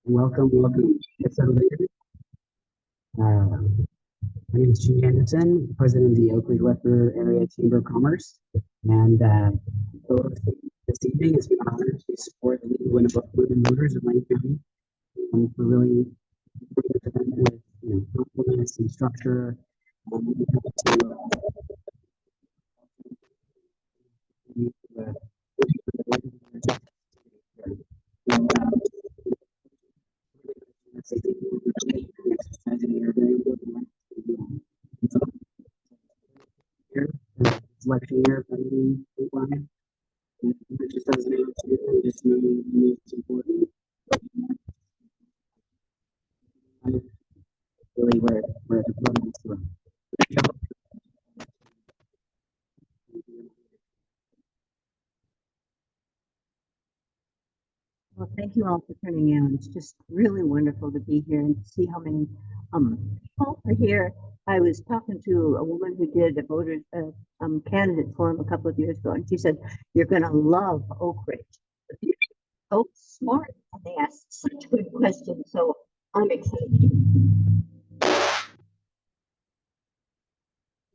Welcome, welcome. My name is Gene Anderson, President of the Oak Ridge Western Area Chamber of Commerce. And so this evening, it's been an honor to support the League of Women Voters of Lane County. For really important event with thoughtfulness and structure. We have to, election year, it just doesn't mean it just means it's important. Really, where the program is from. Well, thank you all for turning out. It's just really wonderful to be here and to see how many people are here. I was talking to a woman who did a voters candidate forum a couple of years ago, and she said, "You're going to love Oak Ridge. They're so smart, and they ask such good questions." So I'm excited.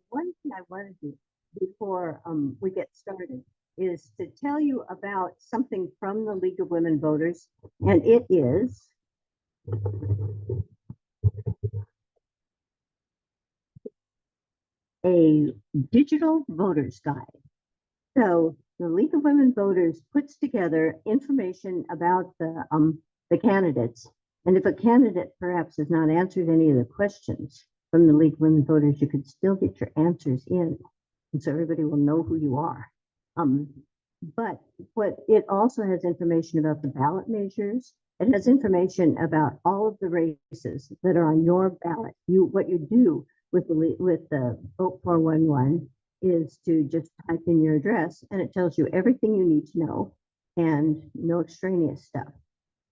One thing I want to do before we get started is to tell you about something from the League of Women Voters, and it is a digital voters guide. So the League of Women Voters puts together information about the candidates, and if a candidate perhaps has not answered any of the questions from the League of Women Voters, you could still get your answers in, and so everybody will know who you are. But what it also has information about the ballot measures. It has information about all of the races that are on your ballot. What you do with the Vote 411 is to just type in your address, and it tells you everything you need to know and no extraneous stuff.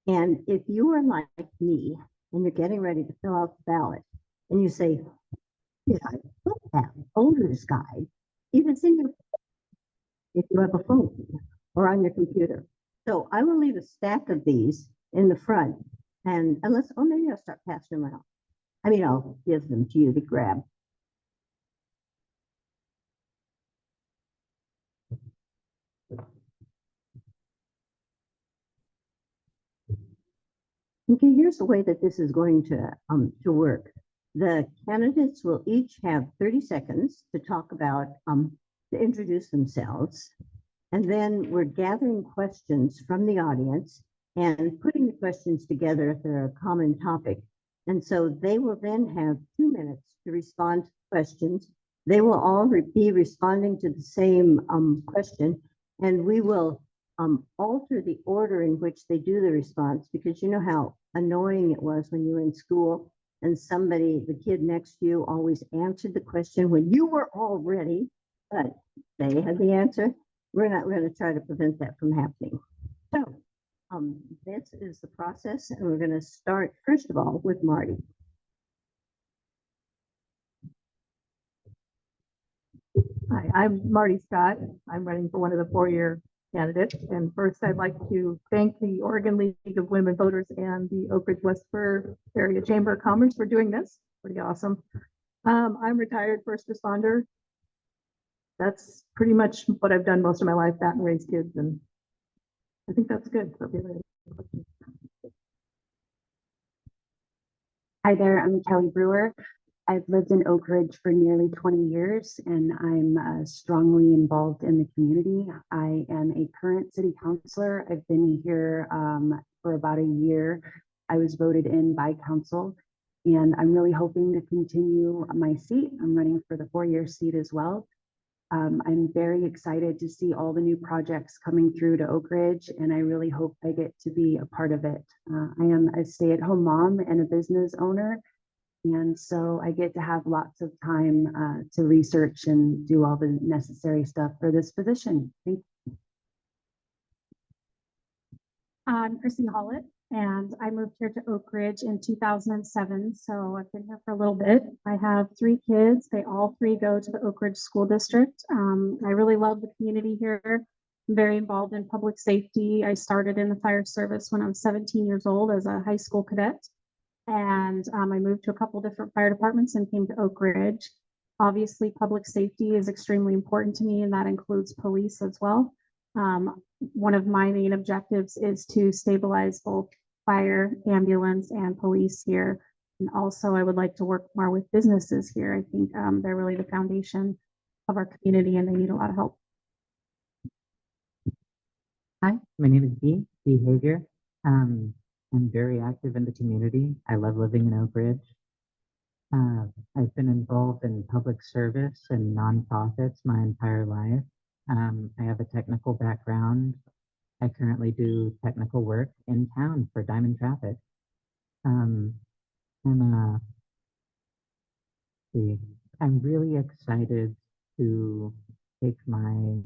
And if you are like me and you're getting ready to fill out the ballot, and you say, "Did I put that voter's guide?" If it's in your if you have a phone or on your computer. So I will leave a stack of these in the front, and maybe I'll start passing them out. I'll give them to you to grab. Okay, here's the way that this is going to work. The candidates will each have 30 seconds to talk about, to introduce themselves. And then we're gathering questions from the audience and putting the questions together if they're a common topic. And so they will then have 2 minutes to respond to questions. They will all be responding to the same question, and we will alter the order in which they do the response, because you know how annoying it was when you were in school and the kid next to you always answered the question when you were all ready, but they had the answer. We're going to try to prevent that from happening. So this is the process, and we're going to start first of all with Marty. Hi, I'm Marty Scott. I'm running for one of the four-year candidates. And first, I'd like to thank the Oregon League of Women Voters and the Oak Ridge Western Area Chamber of Commerce for doing this. Pretty awesome. I'm retired first responder. That's pretty much what I've done most of my life, that and raise kids. And I think that's good. Hi there, I'm Kelly Brewer. I've lived in Oak Ridge for nearly 20 years, and I'm strongly involved in the community. I am a current city councilor. I've been here for about a year. I was voted in by council, and I'm really hoping to continue my seat. I'm running for the 4-year seat as well. I'm very excited to see all the new projects coming through to Oak Ridge, and I really hope I get to be a part of it. I am a stay-at-home mom and a business owner, and so I get to have lots of time to research and do all the necessary stuff for this position. Thank you. I'm Chrissy Hollett, and I moved here to Oak Ridge in 2007, so I've been here for a little bit. I have 3 kids. They all 3 go to the Oak Ridge School District. I really love the community here. very involved in public safety. I started in the fire service when I was 17 years old as a high school cadet. And I moved to a couple different fire departments and came to Oak Ridge. Obviously, public safety is extremely important to me, and that includes police as well. One of my main objectives is to stabilize both fire, ambulance, and police here. And also, I would like to work more with businesses here. I think they're really the foundation of our community, and they need a lot of help. Hi, my name is Dee Hager. I'm very active in the community. I love living in Oak Ridge. I've been involved in public service and nonprofits my entire life. I have a technical background. I currently do technical work in town for Diamond Traffic. I'm really excited to take my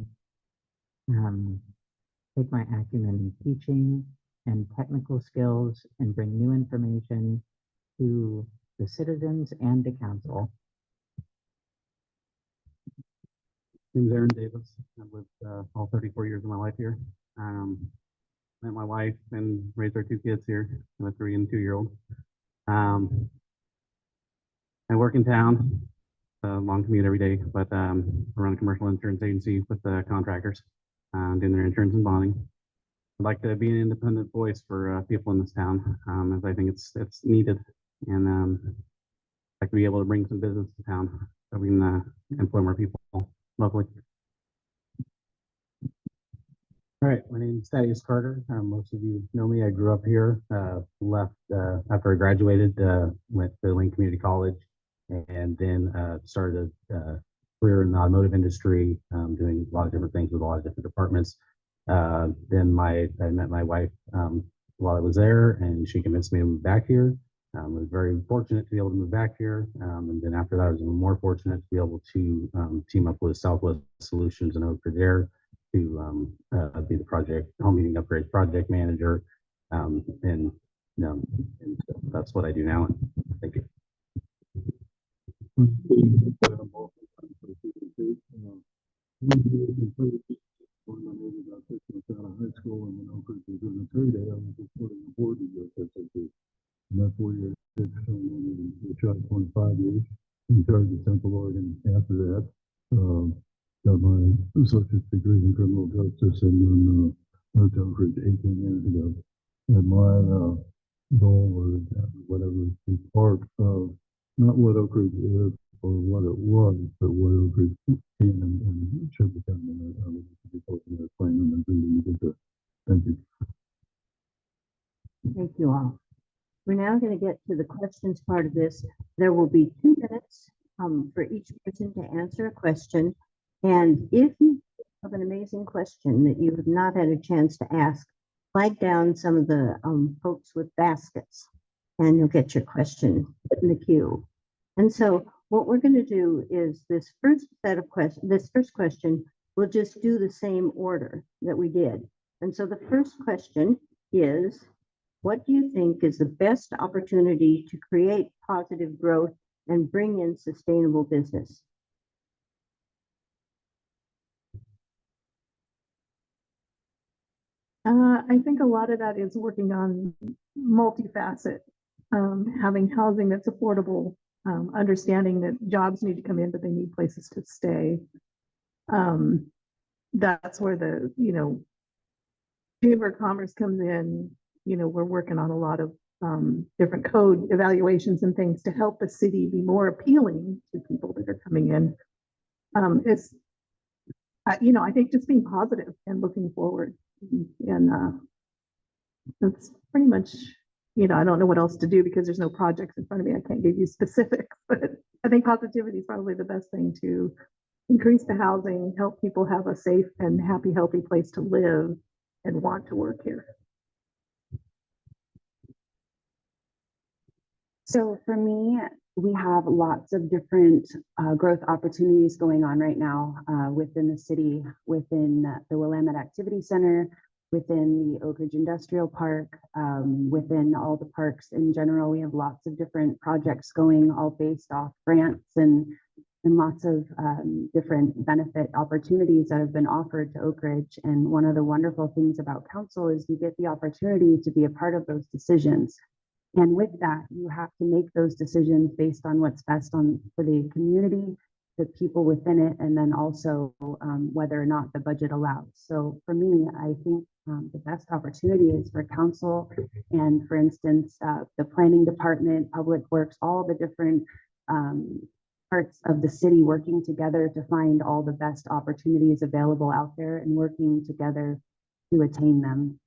acumen in teaching and technical skills and bring new information to the citizens and the council. My name is Aaron Davis. I've lived all 34 years of my life here. Met my wife and raised our two kids here, a 3 and 2-year-old. I work in town, long commute every day, but I run a commercial insurance agency with contractors, doing their insurance and bonding. I'd like to be an independent voice for people in this town, as I think it's needed, and I'd like to be able to bring some business to town so we can employ more people locally. All right, my name is Thaddeus Carter. Most of you know me. I grew up here, left after I graduated, went to Lane Community College, and then started a career in the automotive industry, doing a lot of different things with a lot of different departments. Then I met my wife while I was there, and she convinced me to move back here. I was very fortunate to be able to move back here. And then after that, I was even more fortunate to be able to team up with Southwest Solutions and Oak Ridge to be the home meeting upgrade project manager. And so that's what I do now. Thank you. High school and Oak Ridge was in the 3-day. I was just putting the board to go to SAP. And that's 4 years, which I 25 years in charge of Central Oregon. After that, got my associate's degree in criminal justice, and then moved to Oak Ridge 18 years ago. And my goal was whatever to be part of not what Oak Ridge is or what it was, but what Oak Ridge can and should become. And I would be posting that plan and then really get there. Thank you. Thank you all. We're now going to get to the questions part of this. There will be 2 minutes for each person to answer a question. And if you have an amazing question that you have not had a chance to ask, flag down some of the folks with baskets, and you'll get your question in the queue. And so what we're going to do is this first question, we'll just do the same order that we did. And so the first question is, what do you think is the best opportunity to create positive growth and bring in sustainable business? I think a lot of that is working on multifaceted, having housing that's affordable, understanding that jobs need to come in, but they need places to stay. That's where the, Chamber of Commerce comes in. We're working on a lot of different code evaluations and things to help the city be more appealing to people that are coming in. I think just being positive and looking forward. And that's pretty much, I don't know what else to do because there's no projects in front of me. I can't give you specifics, but I think positivity is probably the best thing to increase the housing, help people have a safe and happy, healthy place to live and want to work here. So for me, we have lots of different growth opportunities going on right now within the city, within the Willamette Activity Center, within the Oak Ridge Industrial Park, within all the parks in general. We have lots of different projects going, all based off grants and and lots of different benefit opportunities that have been offered to Oak Ridge. And one of the wonderful things about council is you get the opportunity to be a part of those decisions. And with that, you have to make those decisions based on what's best for the community, the people within it, and then also whether or not the budget allows. So for me, I think the best opportunity is for council and, for instance, the planning department, public works, all the different parts of the city working together to find all the best opportunities available out there and working together to attain them.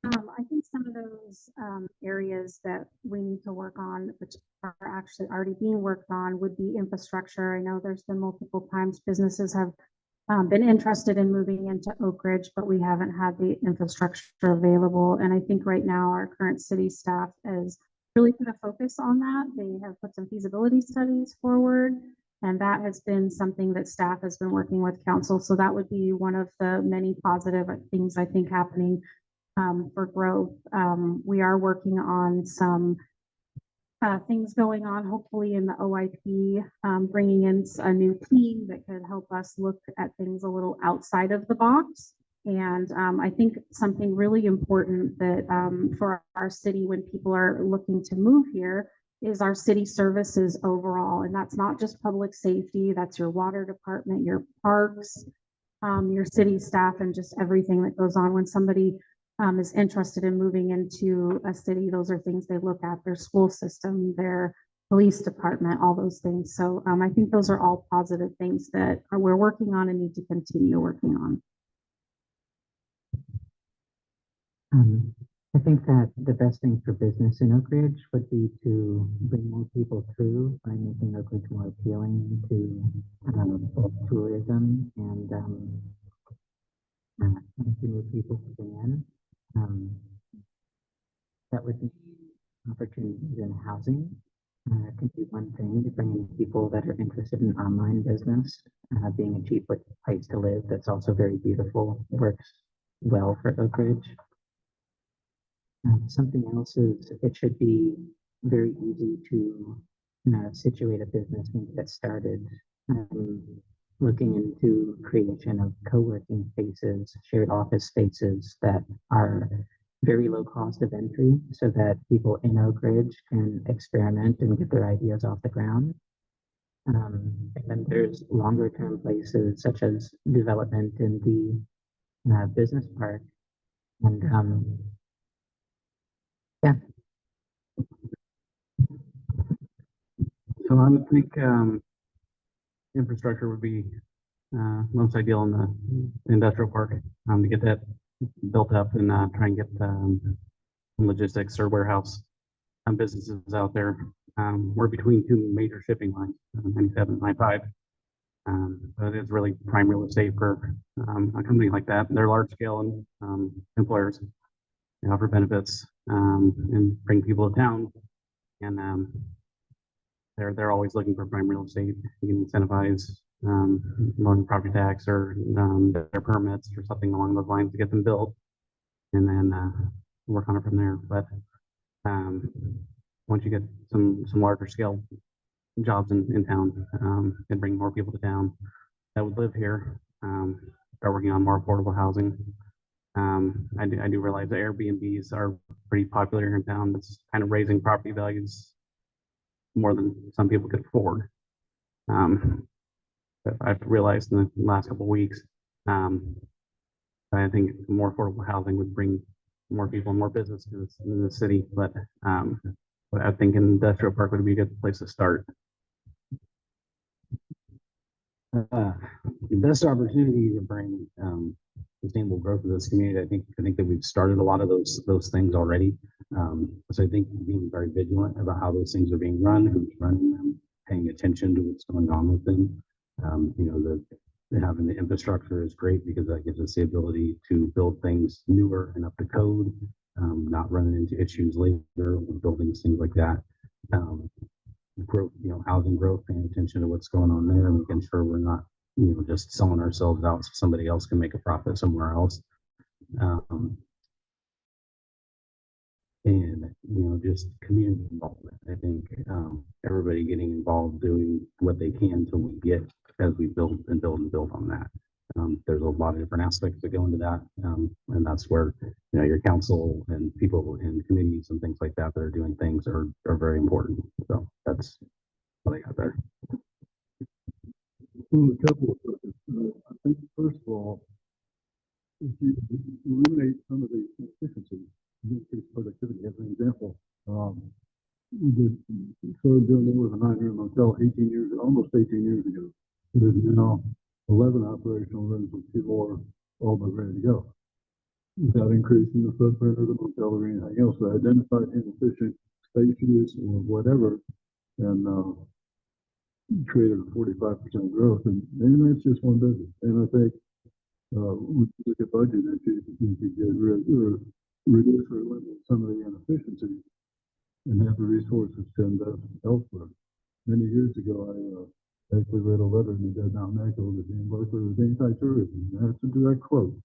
I think some of those areas that we need to work on, which are actually already being worked on, would be infrastructure. I know there's been multiple times businesses have been interested in moving into Oak Ridge, but we haven't had the infrastructure available. And I think right now our current city staff is really going to focus on that. They have put some feasibility studies forward, and that has been something that staff has been working with council. So that would be one of the many positive things I think happening for growth. We are working on some things going on, hopefully in the OIP, bringing in a new team that could help us look at things a little outside of the box. And I think something really important that for our city when people are looking to move here is our city services overall. And that's not just public safety, that's your water department, your parks, your city staff, and just everything that goes on when somebody is interested in moving into a city. Those are things they look at, their school system, their police department, all those things. So I think those are all positive things that we're working on and need to continue working on. I think that the best thing for business in Oak Ridge would be to bring more people through by making Oak Ridge more appealing to both tourism and to new people to bring in. That would be opportunities in housing. Could be one thing to bring in people that are interested in online business, being a cheap place to live that's also very beautiful, works well for Oak Ridge. Something else is it should be very easy to situate a business and get started. Looking into creation of co-working spaces, shared office spaces that are very low cost of entry so that people in Oak Ridge can experiment and get their ideas off the ground. And then there's longer term places such as development in the business park. And yeah. So I would think infrastructure would be most ideal in the industrial park to get that built up and try and get some logistics or warehouse businesses out there. We're between two major shipping lines, 97 and 95. But it's really prime real estate for a company like that. They're large scale and employers. They offer benefits and bring people to town. And they're always looking for prime real estate. You can incentivize loan property tax or their permits or something along those lines to get them built, and then work on it from there. But once you get some larger scale jobs in town, and bring more people to town that would live here, start working on more affordable housing. I do realize that Airbnbs are pretty popular here in town. That's kind of raising property values more than some people could afford. But I've realized in the last couple of weeks, I think more affordable housing would bring more people and more business in the city. But I think an industrial park would be a good place to start. The best opportunity to bring sustainable growth to this community. I think that we've started a lot of those things already. So I think being very vigilant about how those things are being run, who's running them, paying attention to what's going on with them. Having the infrastructure is great because that gives us the ability to build things newer and up to code, not running into issues later with buildings, things like that. Growth, housing growth, paying attention to what's going on there and making sure we're not, just selling ourselves out so somebody else can make a profit somewhere else. and, just community involvement. I think, everybody getting involved, doing what they can till we get, as we build and build and build on that. There's a lot of different aspects that go into that. And that's where, your council and people in committees and things like that that are doing things are very important. So that's what I got there. Well, a couple of things. I think first of all, if you eliminate some of the inefficiencies, you increase productivity. As an example, we started doing it with a 9-room hotel almost 18 years ago. It is now 11 operational rooms with 2 more all but ready to go, without increasing the footprint of the motel or anything else. We identified inefficient space use or whatever, and created a 45% growth, and that's just one business. And I think we look at budget issues, you could get reduce or eliminate some of the inefficiencies and have the resources to invest elsewhere. Many years ago, I actually read a letter in the Dead Mountain Echo that Dean Barker was anti-tourism. That's a direct quote.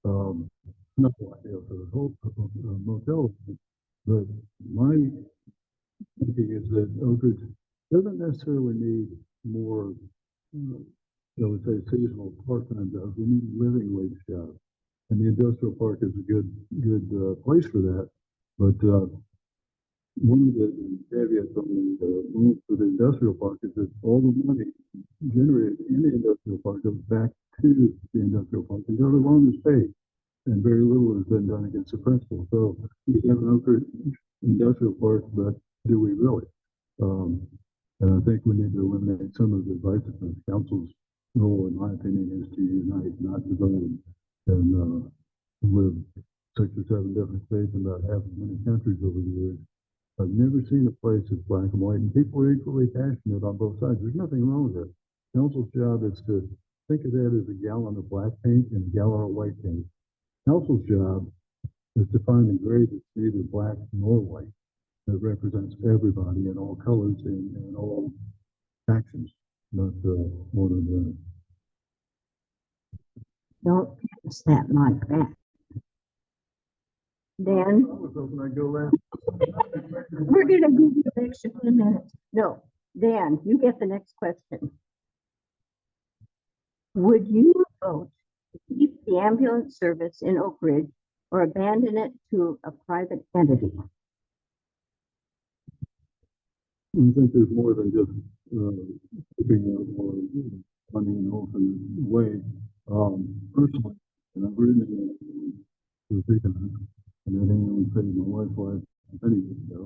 Not ideal for the whole motel, but my thinking is that Oak Ridge doesn't necessarily need more, I would say, seasonal part-time jobs. We need living wage jobs, and the industrial park is a good place for that. But one of the caveats on the move for the industrial park is that all the money generated in the industrial park goes back to the industrial park until the loan is paid, and very little has been done against the principal. So we have an Oak Ridge industrial park, but do we really? And I think we need to eliminate some of the divisiveness. Council's role, in my opinion, is to unite, not divide. And live 6 or 7 different states and about half as many countries over the years. I've never seen a place that's black and white, and people are equally passionate on both sides. There's nothing wrong with it. Council's job is to think of that as a gallon of black paint and a gallon of white paint. Council's job is to find a gray that's neither black nor white, that represents everybody in all colors and all actions, not one of the. Don't pass that like that. Dan, I was hoping I'd go last. we're gonna give you an extra 10 minutes. No, Dan, you get the next question. Would you vote to keep the ambulance service in Oak Ridge or abandon it to a private entity? I think there's more than just keeping it or funding an orphan way. Personally, and I've written it to the and I didn't even say my wife was many years ago.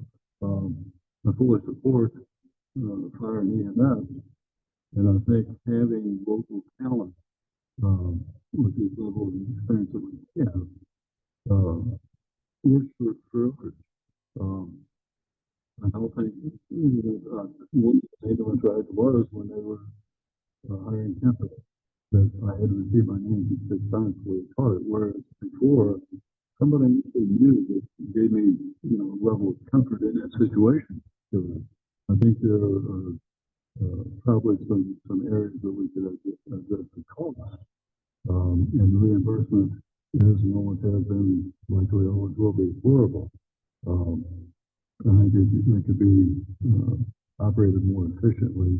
I fully support fire and EMS, and I think having local talent with this level of experience that we have works for others. I don't think one thing they tried was when they were hiring temporary that I had to repeat my name 6 times before they caught it. Whereas before, somebody knew that gave me, a level of comfort in that situation. So I think there are probably some areas that we could address the cost. And reimbursement is and always has been, likely always will be, horrible. I think it could be operated more efficiently,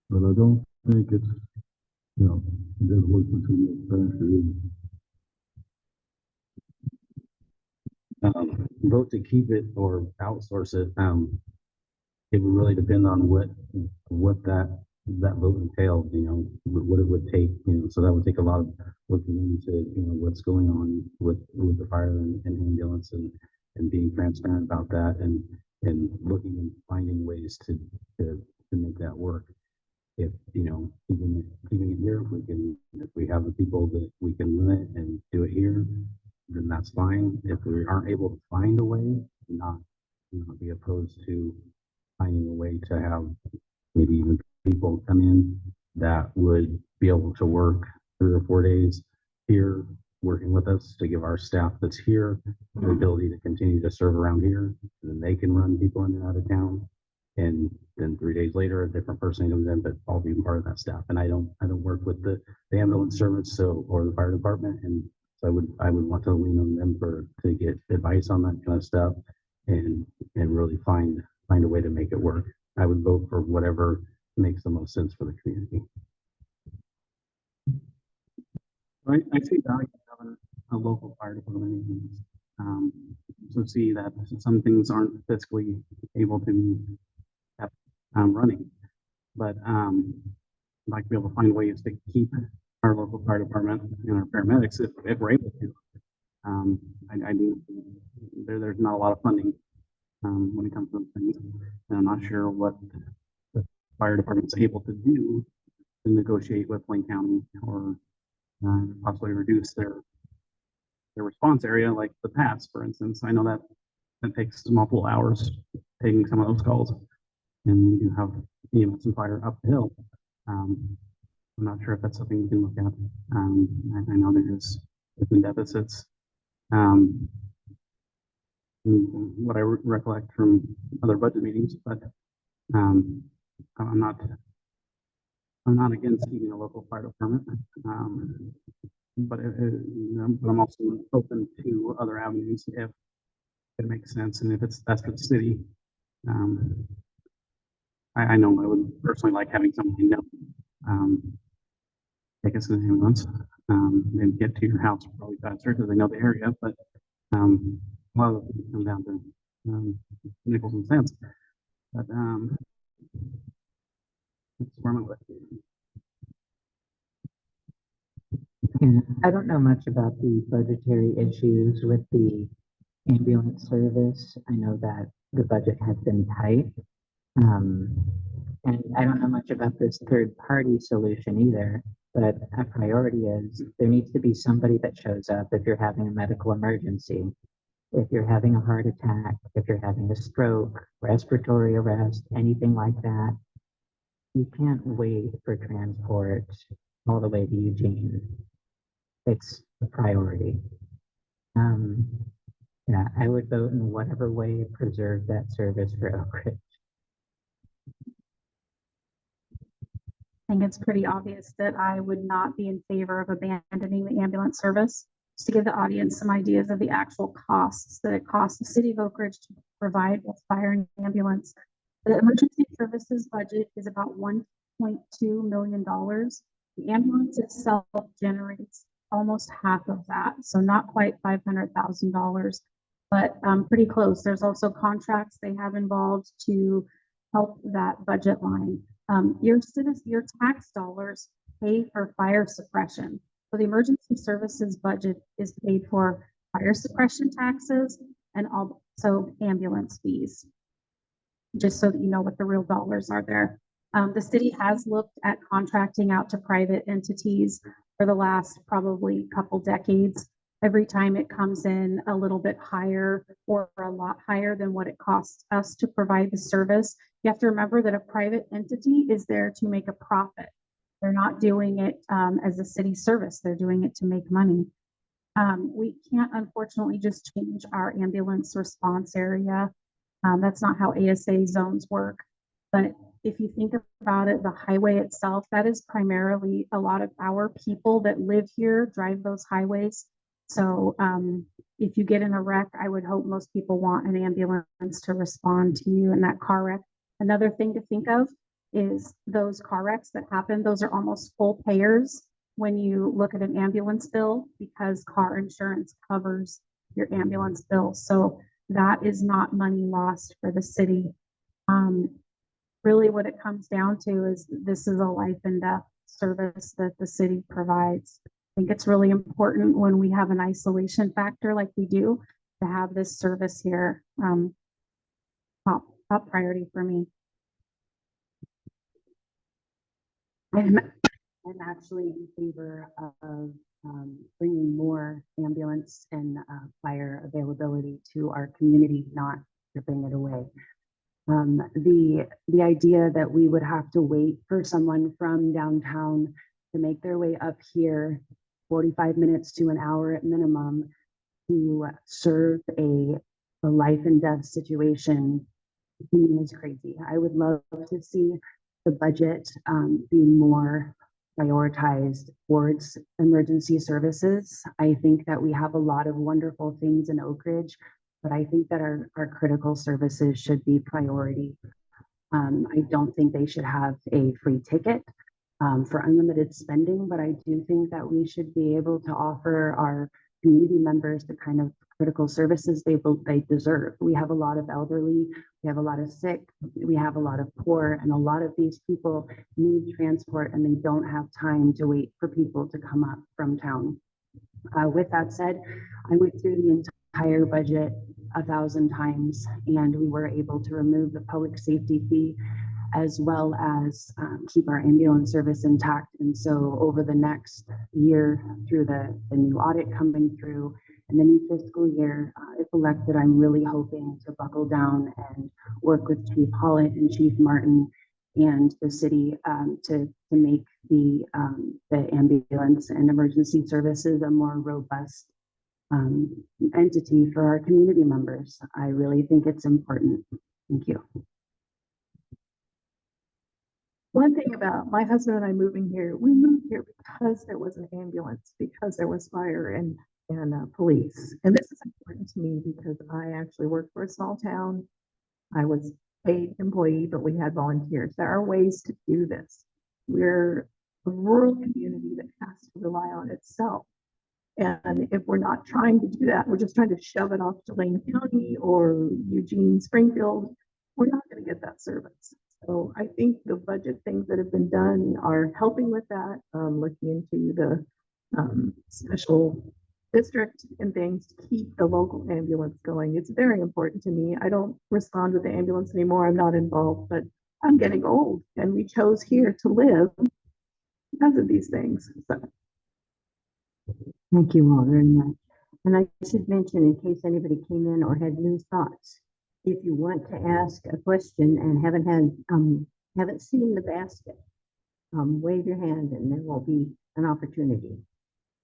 but I don't think it's, it does work between the Vote to keep it or outsource it. It would really depend on what that vote entailed, what it would take, so that would take a lot of looking into, what's going on with the fire and ambulance and being transparent about that and looking and finding ways to make that work. If, keeping it here, if we have the people that we can limit and do it here, then that's fine. If we aren't able to find a way, not be opposed to finding a way to have maybe even people come in that would be able to work 3 or 4 days here working with us to give our staff that's here the ability to continue to serve around here. And then they can run people in and out of town. And then 3 days later, a different person comes in, but I'll be part of that staff. And I don't work with the ambulance service or the fire department. And so I would want to lean on them to get advice on that kind of stuff. and really find a way to make it work. I would vote for whatever makes the most sense for the community. I see value in having a local fire department. So see that some things aren't fiscally able to be kept running, but I'd like to be able to find ways to keep our local fire department and our paramedics if we're able to. I do. There's not a lot of funding when it comes to those things, and I'm not sure what the fire department's able to do to negotiate with Lane County or possibly reduce their response area, like the pass, for instance. I know that takes multiple hours taking some of those calls, and we do have some fire up the hill. I'm not sure if that's something we can look at. I know there's been deficits. What I recollect from other budget meetings, but I'm not against keeping a local fire department. But I'm also open to other avenues if it makes sense and if that's for the city. I know I would personally like having somebody know take us in the ambulance and get to your house probably faster because they know the area, but a lot of it comes down to nickels and cents. But that's where I'm at. And I don't know much about the budgetary issues with the ambulance service. I know that the budget has been tight. And I don't know much about this third party solution either, but a priority is there needs to be somebody that shows up if you're having a medical emergency, if you're having a heart attack, if you're having a stroke, respiratory arrest, anything like that. You can't wait for transport all the way to Eugene. It's a priority. Yeah, I would vote in whatever way to preserve that service for Oak Ridge. I think it's pretty obvious that I would not be in favor of abandoning the ambulance service. Just to give the audience some ideas of the actual costs that it costs the city of Oak Ridge to provide both fire and ambulance. The emergency services budget is about $1.2 million. The ambulance itself generates almost half of that, so not quite $500,000, but pretty close. There's also contracts they have involved to help that budget line. Your tax dollars pay for fire suppression. So the emergency services budget is paid for fire suppression taxes and also ambulance fees, just so that you know what the real dollars are there. The city has looked at contracting out to private entities for the last probably couple decades. Every time it comes in a little bit higher or a lot higher than what it costs us to provide the service. You have to remember that a private entity is there to make a profit. They're not doing it as a city service. They're doing it to make money. We can't unfortunately just change our ambulance response area. That's not how ASA zones work. But if you think about it, the highway itself, that is primarily a lot of our people that live here drive those highways. So if you get in a wreck, I would hope most people want an ambulance to respond to you in that car wreck. Another thing to think of is those car wrecks that happen, those are almost full payers when you look at an ambulance bill because car insurance covers your ambulance bill. So that is not money lost for the city. Really what it comes down to is this is a life and death service that the city provides. I think it's really important when we have an isolation factor like we do to have this service here. Top priority for me. I'm actually in favor of bringing more ambulance and fire availability to our community, not stripping it away. The idea that we would have to wait for someone from downtown to make their way up here 45 minutes to an hour at minimum to serve a life and death situation to me is crazy. I would love to see the budget be more prioritized towards emergency services. I think that we have a lot of wonderful things in Oak Ridge, but I think that our critical services should be priority. I don't think they should have a free ticket for unlimited spending, but I do think that we should be able to offer our community members the kind of critical services they deserve. We have a lot of elderly, we have a lot of sick, we have a lot of poor, and a lot of these people need transport and they don't have time to wait for people to come up from town. With that said, I went through the entire budget 1,000 times and we were able to remove the public safety fee as well as keep our ambulance service intact. And so over the next year through the new audit coming through and the new fiscal year, if elected, I'm really hoping to buckle down and work with Chief Hollett and Chief Martin and the city to make the ambulance and emergency services a more robust entity for our community members. I really think it's important. Thank you. One thing about my husband and I moving here, we moved here because there was an ambulance, because there was fire and police. And this is important to me because I actually work for a small town. I was paid employee, but we had volunteers. There are ways to do this. We're a rural community that has to rely on itself. And if we're not trying to do that, we're just trying to shove it off to Lane County or Eugene, Springfield, we're not going to get that service. So I think the budget things that have been done are helping with that, looking into the special district and things to keep the local ambulance going. It's very important to me. I don't respond with the ambulance anymore. I'm not involved, but I'm getting old and we chose here to live because of these things. So. Thank you all very much. And I should mention, in case anybody came in or had new thoughts, if you want to ask a question and haven't seen the basket, wave your hand and there will be an opportunity.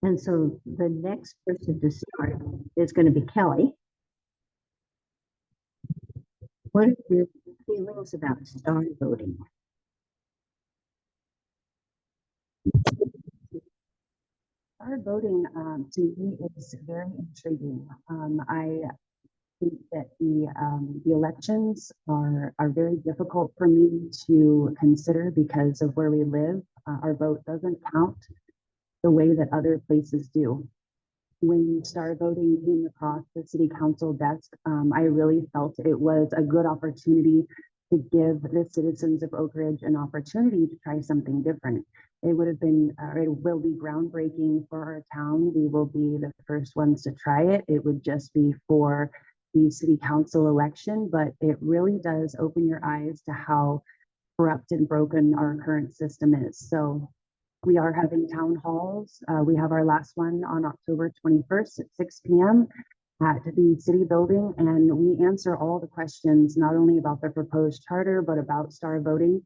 And so the next person to start is going to be Kelly. What are your feelings about star voting? Star voting to me is very intriguing. I think that the elections are very difficult for me to consider because of where we live. Our vote doesn't count the way that other places do. When star voting came across the city council desk, I really felt it was a good opportunity to give the citizens of Oak Ridge an opportunity to try something different. It would have been, it will be groundbreaking for our town. We will be the first ones to try it. It would just be for the city council election, but it really does open your eyes to how corrupt and broken our current system is. So we are having town halls. We have our last one on October 21st at 6 p.m. at the city building, and we answer all the questions, not only about the proposed charter, but about star voting.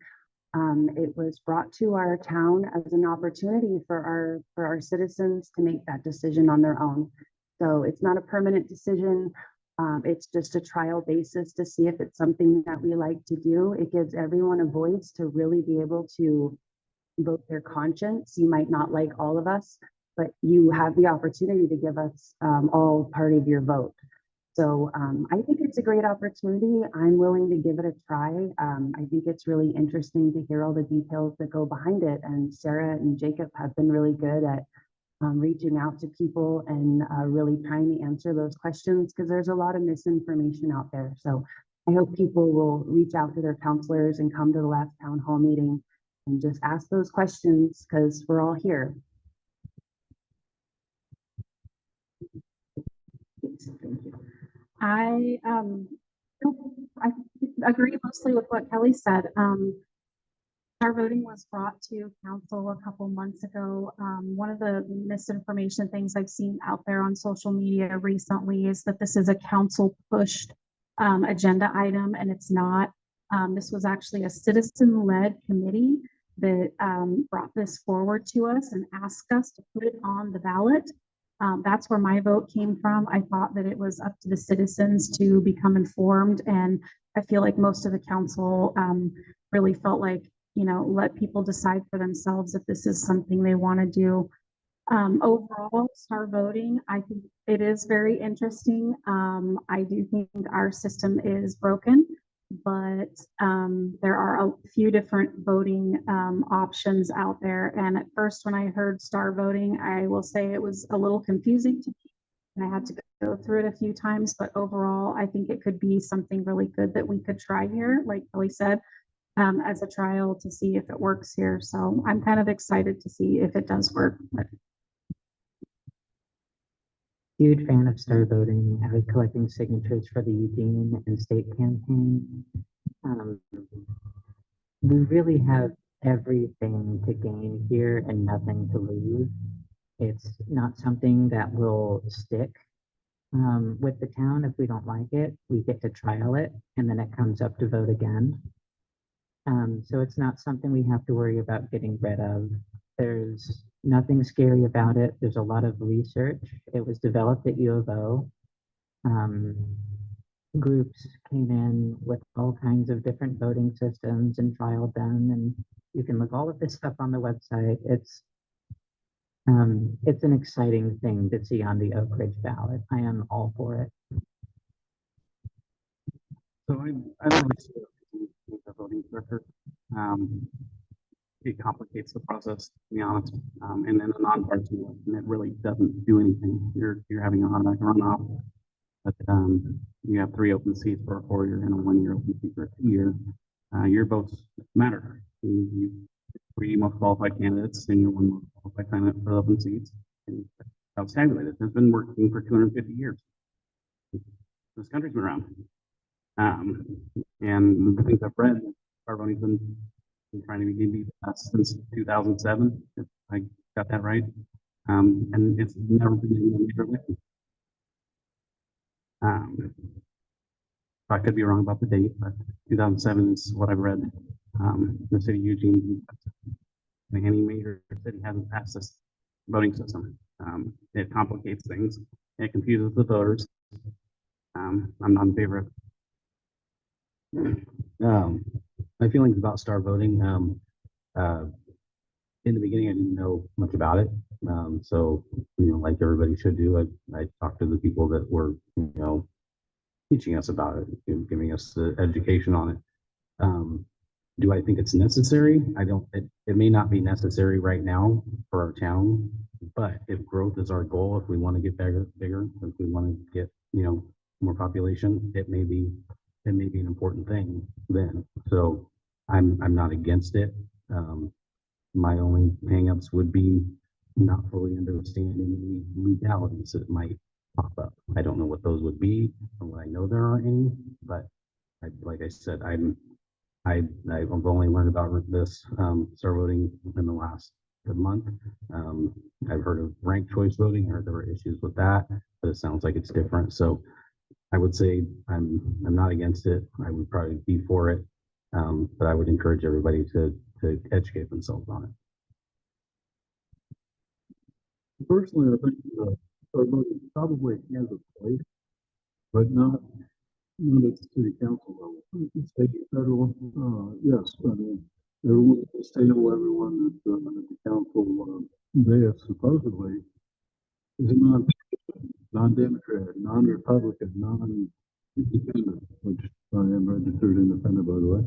It was brought to our town as an opportunity for our citizens to make that decision on their own. So it's not a permanent decision. It's just a trial basis to see if it's something that we like to do. It gives everyone a voice to really be able to vote their conscience. You might not like all of us, but you have the opportunity to give us all part of your vote. So I think it's a great opportunity. I'm willing to give it a try. I think it's really interesting to hear all the details that go behind it. And Sarah and Jacob have been really good at reaching out to people and really trying to answer those questions because there's a lot of misinformation out there. So I hope people will reach out to their counselors and come to the last town hall meeting and just ask those questions because we're all here. Thank you. I agree mostly with what Kelly said. Our voting was brought to council a couple months ago. One of the misinformation things I've seen out there on social media recently is that this is a council pushed agenda item, and it's not. This was actually a citizen-led committee that brought this forward to us and asked us to put it on the ballot. That's where my vote came from. I thought that it was up to the citizens to become informed, and I feel like most of the council really felt like, you know, let people decide for themselves if this is something they want to do. Overall, star voting, I think it is very interesting. I do think our system is broken, but there are a few different voting options out there. And at first, when I heard star voting, I will say it was a little confusing to me, and I had to go through it a few times. But overall, I think it could be something really good that we could try here, like Kelly said, as a trial to see if it works here. So I'm kind of excited to see if it does work. Huge fan of star voting. I was collecting signatures for the Eugene and state campaign. We really have everything to gain here and nothing to lose. It's not something that will stick with the town. If we don't like it, we get to trial it and then it comes up to vote again. So it's not something we have to worry about getting rid of. There's nothing scary about it. There's a lot of research. It was developed at U of O. Groups came in with all kinds of different voting systems and trialed them, and you can look all of this stuff on the website. It's an exciting thing to see on the Oak Ridge ballot. I am all for it. So I don't really see it with the voting record. It complicates the process, to be honest. And then a nonpartisan election, it really doesn't do anything. You're having an automatic runoff, but you have 3 open seats for a 4-year and a 1-year open seat for a 2-year. Your votes matter. You 3 most qualified candidates and you're 1 most qualified candidate for the open seats. And that's tabulated. It's been working for 250 years. This country's been around. And the things I've read, our voting's been trying to be since 2007, if I got that right. And it's never been a major election. I could be wrong about the date, but 2007 is what I've read. The city of Eugene, I think any major city hasn't passed this voting system. It complicates things. It confuses the voters. I'm not in favor of it. My feelings about star voting. In the beginning, I didn't know much about it. So, like everybody should do, I talked to the people that were, teaching us about it, giving us the education on it. Do I think it's necessary? I don't. It may not be necessary right now for our town, but if growth is our goal, if we want to get bigger, if we want to get, more population, it may be an important thing then. So I'm not against it. My only hangups would be not fully understanding the legalities that might pop up. I don't know what those would be, or I know there aren't any, but like I said, I've only learned about this star voting in the last month. I've heard of ranked choice voting. I heard there were issues with that, but it sounds like it's different. So I would say I'm not against it. I would probably be for it, but I would encourage everybody to educate themselves on it. Personally, I think star voting probably has a place, but not at the city council level. State and federal, yes. I mean, everyone at the table, everyone at the council, they have supposedly is a non-Democrat, non-Republican, non-independent, which I am registered independent, by the way.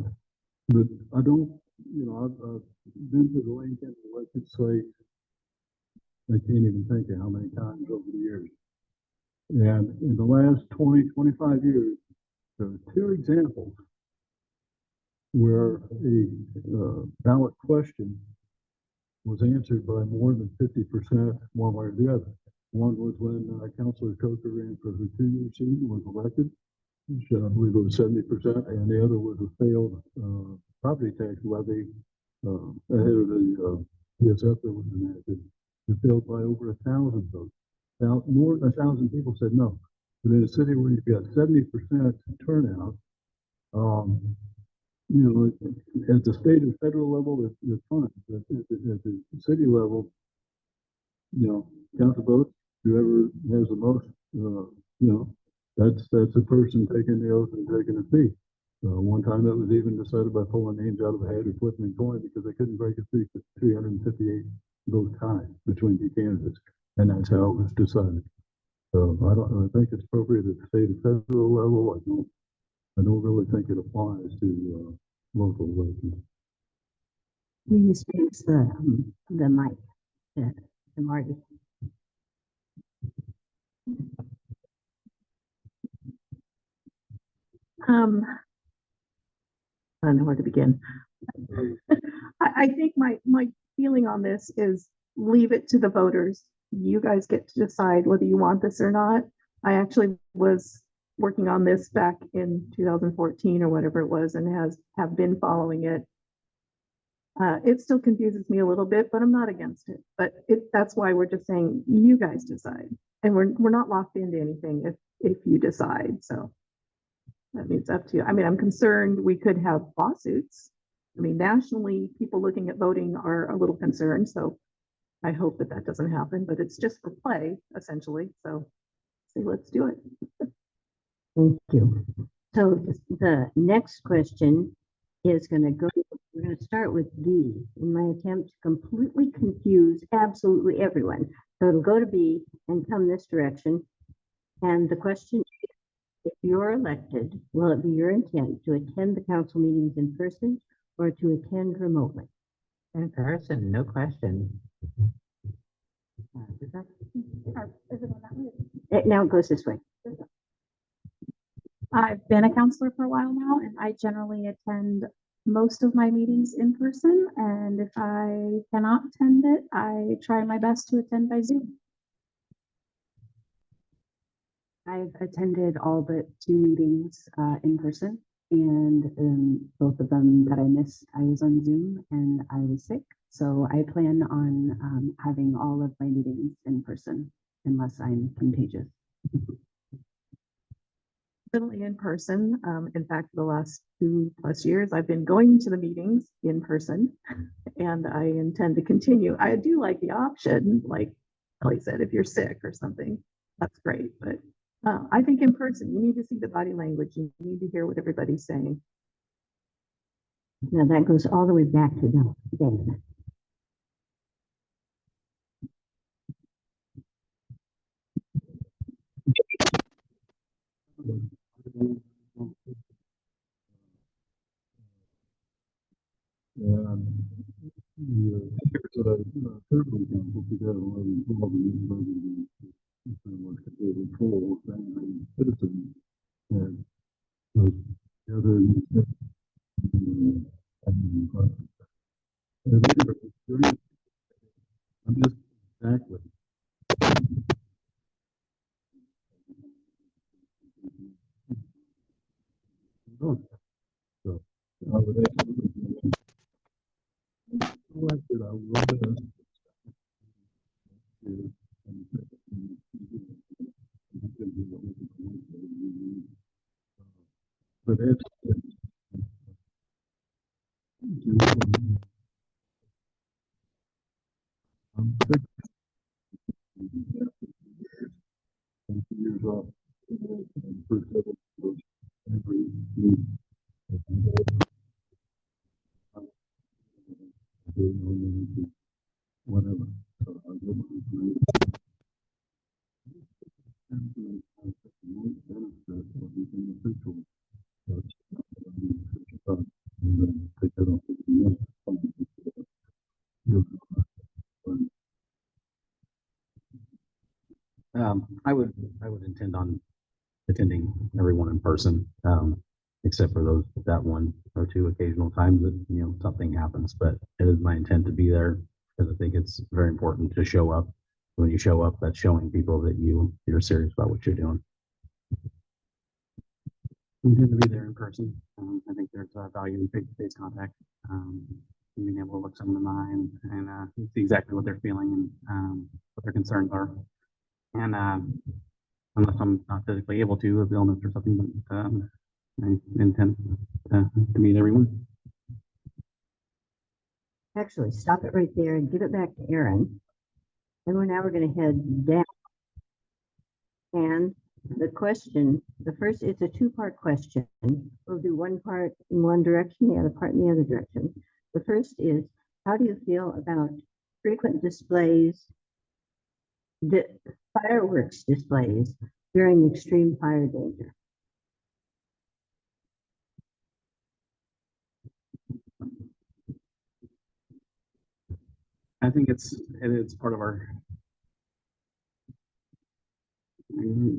But I don't, I've been to the Lincoln legislature. I can't even think of how many times over the years. And in the last 20, 25 years, there are 2 examples where a ballot question was answered by more than 50% one way or the other. One was when Councilor Coker ran for her 2-year seat and was elected, which I believe it was 70%, and the other was a failed property tax levy ahead of the PSF that was enacted. It failed by over 1,000 votes. Now, more than 1,000 people said no. But in a city where you've got 70% turnout, at the state and federal level, it's fine. But at the city level, count the votes. Whoever has the most, that's the person taking the oath and taking a seat. One time that was even decided by pulling names out of a hat or flipping a coin because they couldn't break a seat for 358 those ties between the candidates, and that's how it was decided. So I think it's appropriate at the state and federal level. I don't really think it applies to local elections. Please fix the mic to Marty. I don't know where to begin. I think my feeling on this is leave it to the voters. You guys get to decide whether you want this or not. I actually was working on this back in 2014 or whatever it was, and have been following it. It still confuses me a little bit, but I'm not against it. But that's why we're just saying you guys decide, and we're not locked into anything if you decide. So that means up to you. I mean, I'm concerned we could have lawsuits. I mean, nationally, people looking at voting are a little concerned. So I hope that doesn't happen, but it's just for play, essentially. So say, let's do it. Thank you. So the next question is going to go, we're going to start with B in my attempt to completely confuse absolutely everyone. So it'll go to B and come this direction. And the question is, if you're elected, will it be your intent to attend the council meetings in person or to attend remotely? In person, no question. Now it goes this way. I've been a counselor for a while now, and I generally attend most of my meetings in person. And if I cannot attend it, I try my best to attend by Zoom. I've attended all but 2 meetings in person, and both of them that I missed, I was on Zoom and I was sick. So I plan on having all of my meetings in person unless I'm contagious. Definitely in person. In fact, the last 2+ years, I've been going to the meetings in person, and I intend to continue. I do like the option, like Kelly said, if you're sick or something, that's great. But I think in person, you need to see the body language. You need to hear what everybody's saying. Now that goes all the way back to Dana. And the federal council, 2011, 12, and voted pretty much completely full and citizens. And the other, I'm just exactly. So I would actually elected, I would but it's I'm 6 years off. And first ever was every week. Whatever. So I go I would intend on attending everyone in person, except for that 1 or 2 occasional times that, something happens, but it is my intent to be there because I think it's very important to show up. When you show up, that's showing people that you're serious about what you're doing. I'm going to be there in person. I think there's value in face-to-face contact, being able to look someone in the eye and see exactly what they're feeling and what their concerns are. And unless I'm not physically able to, with illness or something, but I intend to meet everyone. Actually, stop it right there and give it back to Aaron. And now we're going to head down. And the question, it's a 2-part question. We'll do 1 part in one direction, the other part in the other direction. The first is, how do you feel about frequent displays, the fireworks displays during extreme fire danger? I think it's part of our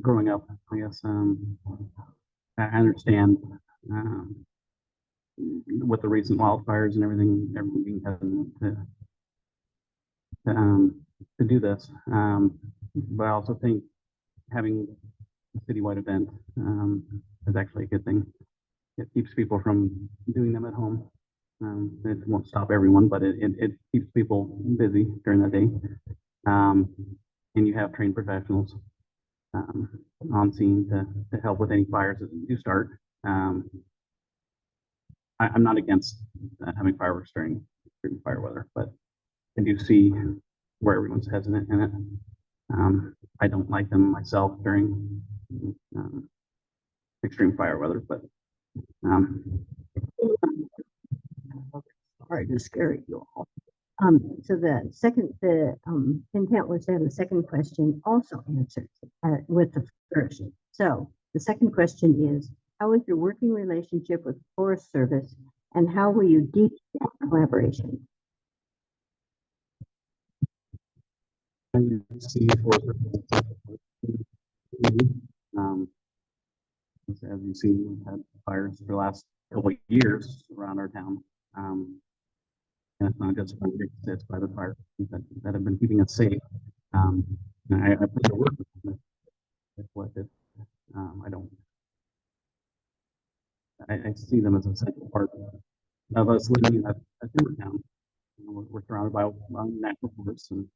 growing up, I guess. I understand with the recent wildfires and everything being hesitant to do this. But I also think having a citywide event is actually a good thing. It keeps people from doing them at home. It won't stop everyone, but it keeps people busy during the day. And you have trained professionals on scene to help with any fires that do start. I'm not against having fireworks during extreme fire weather, but I do see where everyone's hesitant in it. I don't like them myself during extreme fire weather, but Sorry to scare you all. So the intent was to have the second question also answered with the first. So the second question is, how is your working relationship with the Forest Service and how will you deepen that collaboration? see as you see, we've had fires for the last couple of years around our town. And it's not just fire, it's private fire that have been keeping us safe. And I put the work with it collected. I don't. I see them as a central part of us living in a timber town. We're surrounded by natural forests, and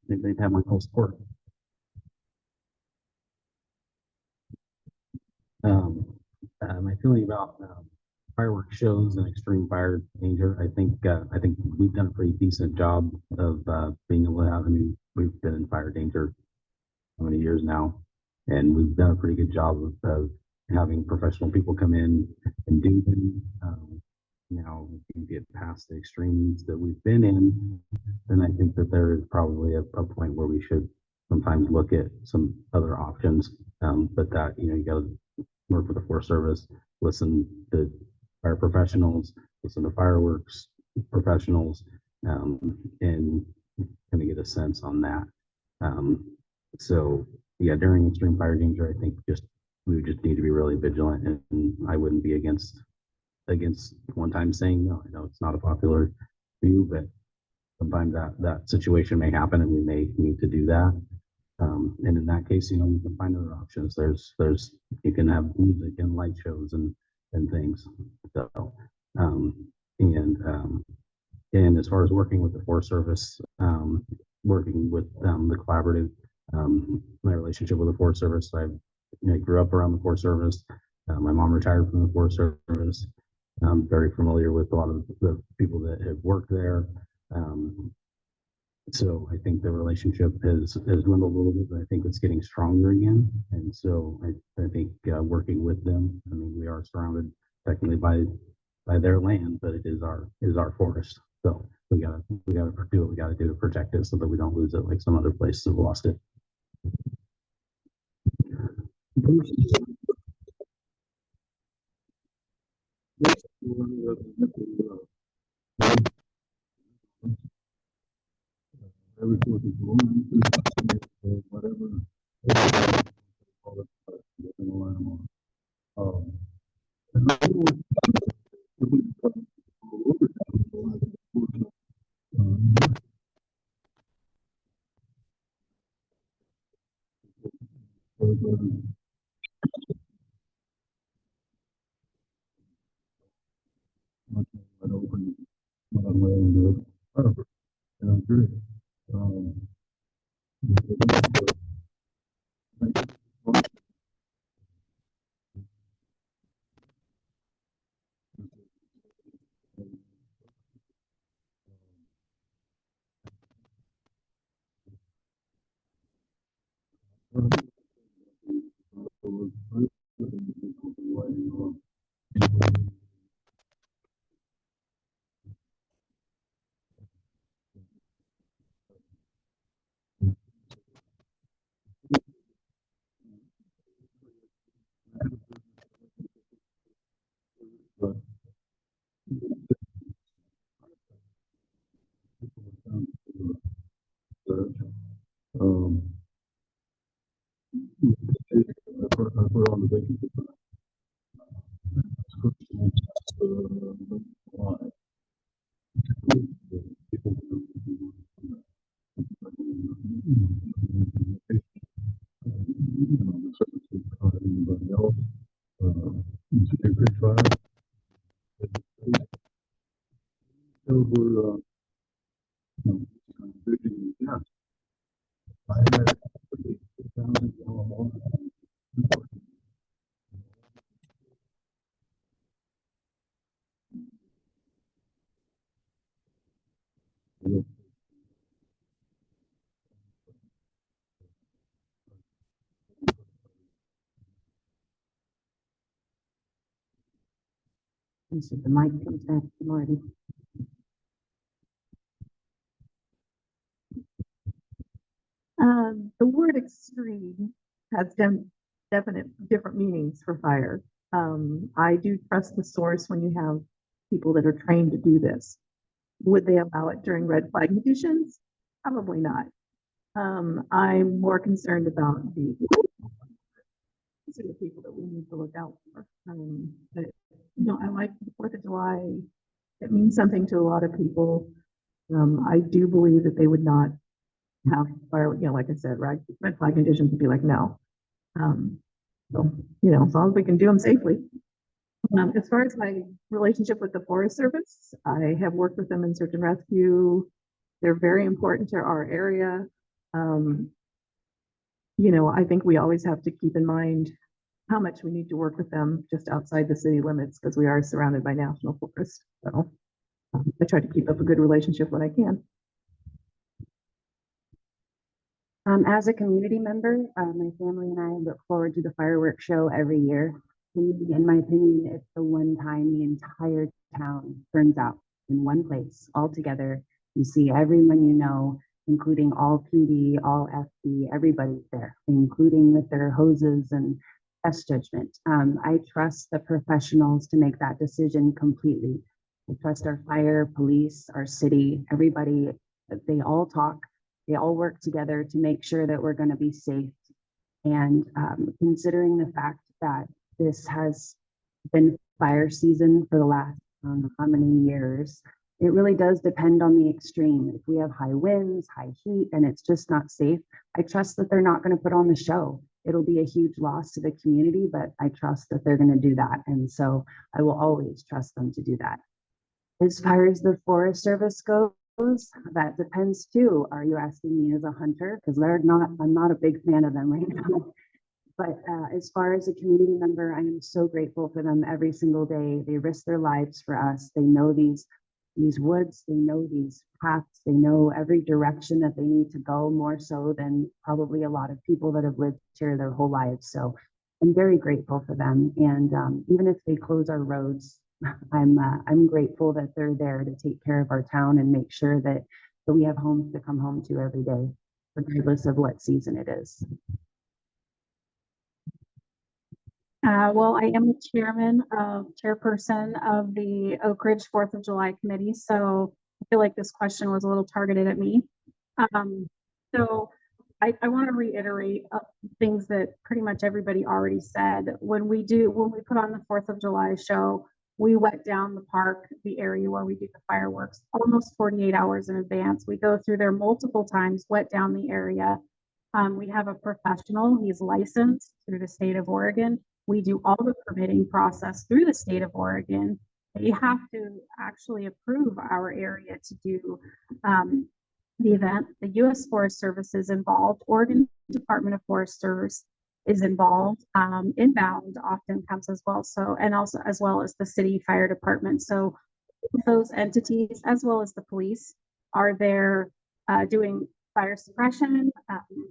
they'd have my full support. My feeling about fireworks shows and extreme fire danger. I think we've done a pretty decent job of being able to have. I mean, we've been in fire danger how many years now, and we've done a pretty good job of having professional people come in and do them. Now, if you get past the extremes that we've been in, then I think that there is probably a point where we should sometimes look at some other options. But that, you got to work with the Forest Service, listen to fire professionals, listen to fireworks professionals, and kind of get a sense on that. So yeah, during extreme fire danger, I think we would just need to be really vigilant, and I wouldn't be against one time saying no. I know it's not a popular view, but sometimes that situation may happen and we may need to do that. And in that case, we can find other options. You can have music and light shows and things. So, and as far as working with the Forest Service, working with the collaborative, my relationship with the Forest Service, I grew up around the Forest Service. My mom retired from the Forest Service. I'm very familiar with a lot of the people that have worked there. So I think the relationship has dwindled a little bit, but I think it's getting stronger again. And so I think working with them, I mean, we are surrounded technically by their land, but it is our forest. So we gotta do what we gotta do to protect it so that we don't lose it like some other places have lost it. Every Fourth of July, whatever. All that stuff, getting a line on. And I don't want to be all over town, I open what I'm willing to do. And I'm good. vacant the time. Why? People anybody else, Acreage Fire. Those were, vision, yeah. I had 8,000 gallon water. And so the mic comes back to Marty. The word extreme has definite different meanings for fire. I do trust the source when you have people that are trained to do this. Would they allow it during red flag conditions? Probably not. I'm more concerned about these are the people that we need to look out for. But, I like the 4th of July. It means something to a lot of people. I do believe that they would not have fire, like I said, red flag conditions would be like, no. So, as long as we can do them safely. As far as my relationship with the Forest Service, I have worked with them in search and rescue. They're very important to our area. I think we always have to keep in mind how much we need to work with them just outside the city limits because we are surrounded by national forests. So I try to keep up a good relationship when I can. As a community member, my family and I look forward to the fireworks show every year. In my opinion, it's the one time the entire town turns out in one place all together. You see everyone including all PD, all FD, everybody's there, including with their hoses and best judgment. I trust the professionals to make that decision completely. I trust our fire, police, our city, everybody. They all talk. They all work together to make sure that we're going to be safe. And considering the fact that this has been fire season for the last how many years, it really does depend on the extreme. If we have high winds, high heat, and it's just not safe, I trust that they're not going to put on the show. It'll be a huge loss to the community, but I trust that they're going to do that. And so I will always trust them to do that. As far as the Forest Service goes, that depends too. Are you asking me as a hunter? Because I'm not a big fan of them right now. But as far as a community member, I am so grateful for them every single day. They risk their lives for us. They know these woods, they know these paths, they know every direction that they need to go, more so than probably a lot of people that have lived here their whole lives. So I'm very grateful for them. And even if they close our roads, I'm grateful that they're there to take care of our town and make sure that we have homes to come home to every day, regardless of what season it is. Well, I am the chairperson of the Oak Ridge 4th of July committee, so I feel like this question was a little targeted at me. So I want to reiterate things that pretty much everybody already said. When we put on the 4th of July show, we wet down the park, the area where we do the fireworks, almost 48 hours in advance. We go through there multiple times, wet down the area. We have a professional, he's licensed through the state of Oregon. We do all the permitting process through the state of Oregon. They have to actually approve our area to do the event. The U.S. Forest Service is involved. Oregon Department of Forest Service is involved. Inbound often comes as well. So, and also as well as the city fire department. So those entities, as well as the police, are there doing fire suppression.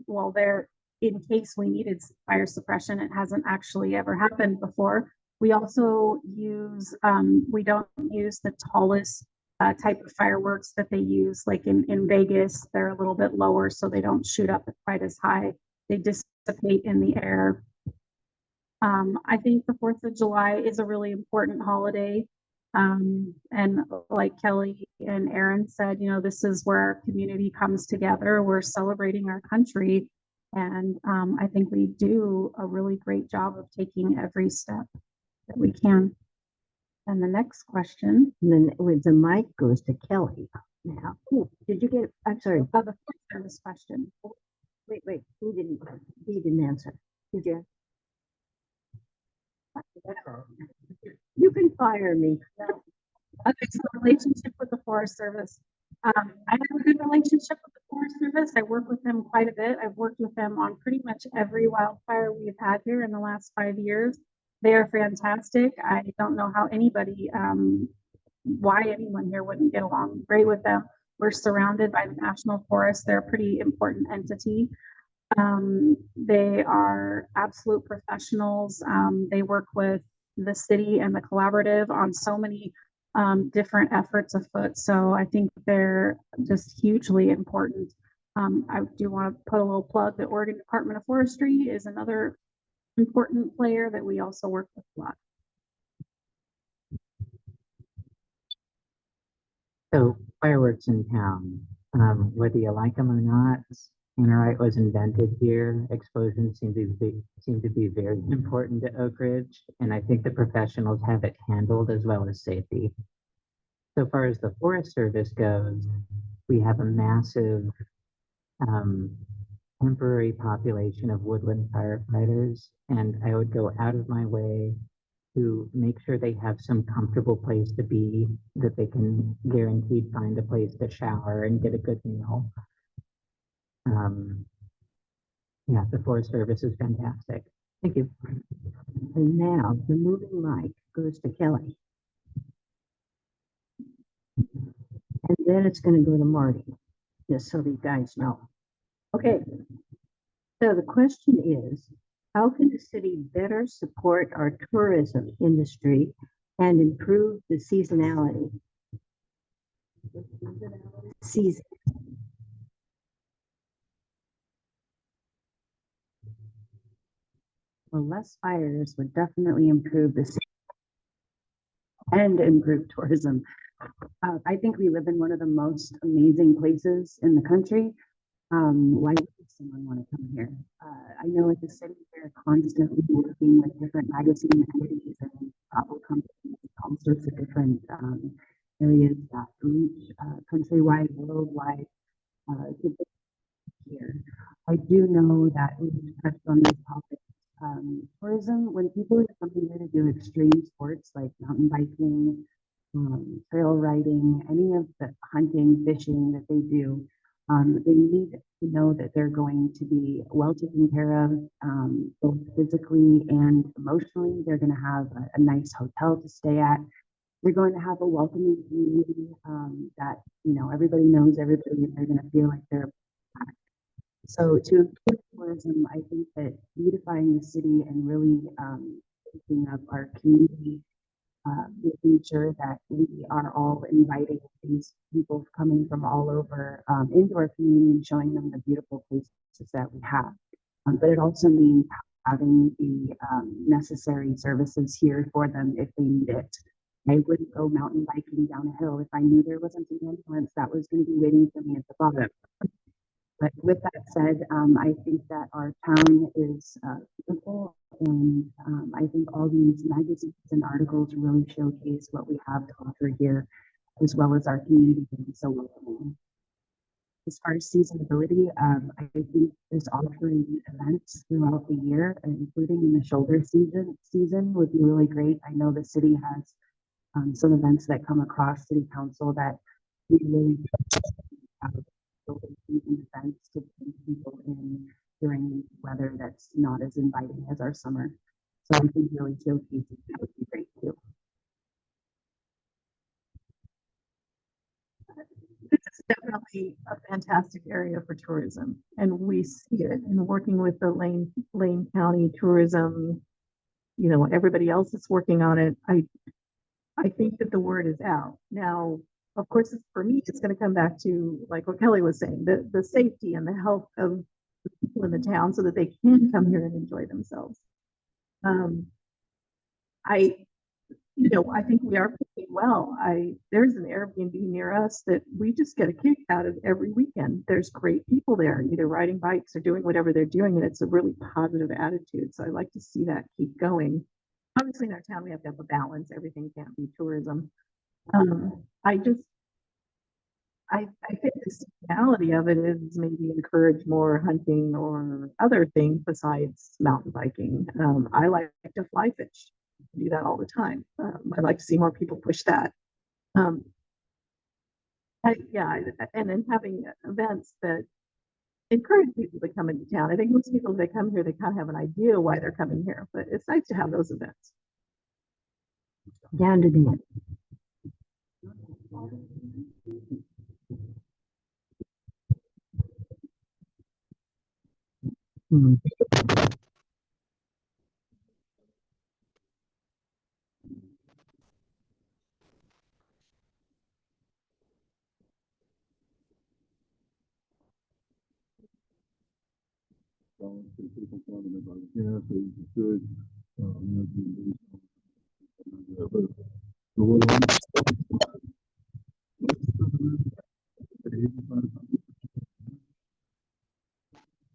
Well, they're in case we needed fire suppression. It hasn't actually ever happened before. We also use, we don't use the tallest type of fireworks that they use, like in Vegas. They're a little bit lower, so they don't shoot up quite as high. They dissipate in the air. I think the 4th of July is a really important holiday. And like Kelly and Aaron said, this is where our community comes together. We're celebrating our country. And I think we do a really great job of taking every step that we can. And the next question, And then with the mic goes to Kelly now. Ooh, did you get, I'm sorry, the Forest Service question. wait, he didn't answer. Did you? You can fire me. Okay, so relationship with the Forest Service. I have a good relationship with the Forest Service. I work with them quite a bit. I've worked with them on pretty much every wildfire we've had here in the last 5 years. They are fantastic. I don't know how anybody, why anyone here wouldn't get along great with them. We're surrounded by the National Forest. They're a pretty important entity. They are absolute professionals. They work with the city and the collaborative on so many different efforts afoot. So I think they're just hugely important. I do want to put a little plug. The Oregon Department of Forestry is another important player that we also work with a lot. So fireworks in town, whether you like them or not, Tannerite was invented here. Explosions seem to be very important to Oak Ridge, and I think the professionals have it handled as well as safety. So far as the Forest Service goes, we have a massive temporary population of woodland firefighters, and I would go out of my way to make sure they have some comfortable place to be, that they can guaranteed find a place to shower and get a good meal. Yeah, the Forest Service is fantastic. Thank you. And now the moving mic goes to Kelly. And then it's going to go to Marty, just so you guys know. Okay. So the question is, how can the city better support our tourism industry and improve the seasonality? Season. Well, less fires would definitely improve the city and improve tourism. I think we live in one of the most amazing places in the country. Why would someone want to come here? I know at the city, we're constantly working with different magazine entities and travel companies, all sorts of different areas that reach countrywide, worldwide to get here. I do know that we've touched on these topics. Tourism, when people are coming here to do extreme sports like mountain biking, trail riding, any of the hunting, fishing that they do, they need to know that they're going to be well taken care of, both physically and emotionally. They're going to have a nice hotel to stay at. They're going to have a welcoming community that, you know, everybody knows everybody, and they're going to feel like they're back. So to improve tourism, I think that beautifying the city and really picking up our community, making sure that we are all inviting these people coming from all over into our community and showing them the beautiful places that we have. But it also means having the necessary services here for them if they need it. I wouldn't go mountain biking down a hill if I knew there wasn't an ambulance that was going to be waiting for me at the bottom. But with that said, I think that our town is beautiful, and I think all these magazines and articles really showcase what we have to offer here, as well as our community being so welcoming. As far as seasonability, I think this offering events throughout the year, including in the shoulder season would be really great. I know the city has some events that come across city council that we really have season events to bring people in during weather that's not as inviting as our summer. So I think really showcasing that would be great too. This is definitely a fantastic area for tourism, and we see it in working with the Lane County Tourism. You know, everybody else is working on it. I think that the word is out now. Of course, for me, it's going to come back to, like what Kelly was saying, the safety and the health of the people in the town so that they can come here and enjoy themselves. you know, I think we are pretty well. There's an Airbnb near us that we just get a kick out of every weekend. There's great people there, either riding bikes or doing whatever they're doing, and it's a really positive attitude. So I like to see that keep going. Obviously, in our town, we have to have a balance. Everything can't be tourism. I just, I think the reality of it is maybe encourage more hunting or other things besides mountain biking. I like to fly fish, do that all the time. I'd like to see more people push that. Um, and then having events that encourage people to come into town. I think most people, they come here, they kind of have an idea why they're coming here, but it's nice to have those events. Down to the end. People talking about gas, so you should, so what I'm- 85,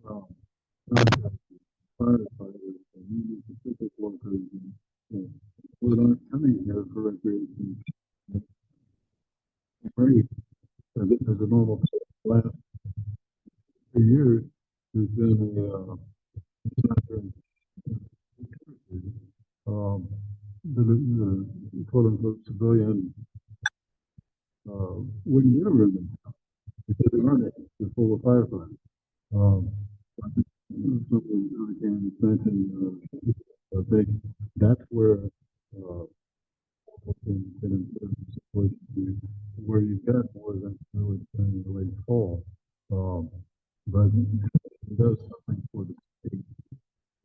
well, firefighters and Union Pacific workers and what aren't coming here for recreation. Great, as a normal last 2 years, there's been a um, the quote unquote civilian wouldn't get a room in town because they aren't. They're full of firefighters. I think something Hurricane mentioned, I think that's where can improve the situation where you've got more than really in the late fall. But it does something for the city.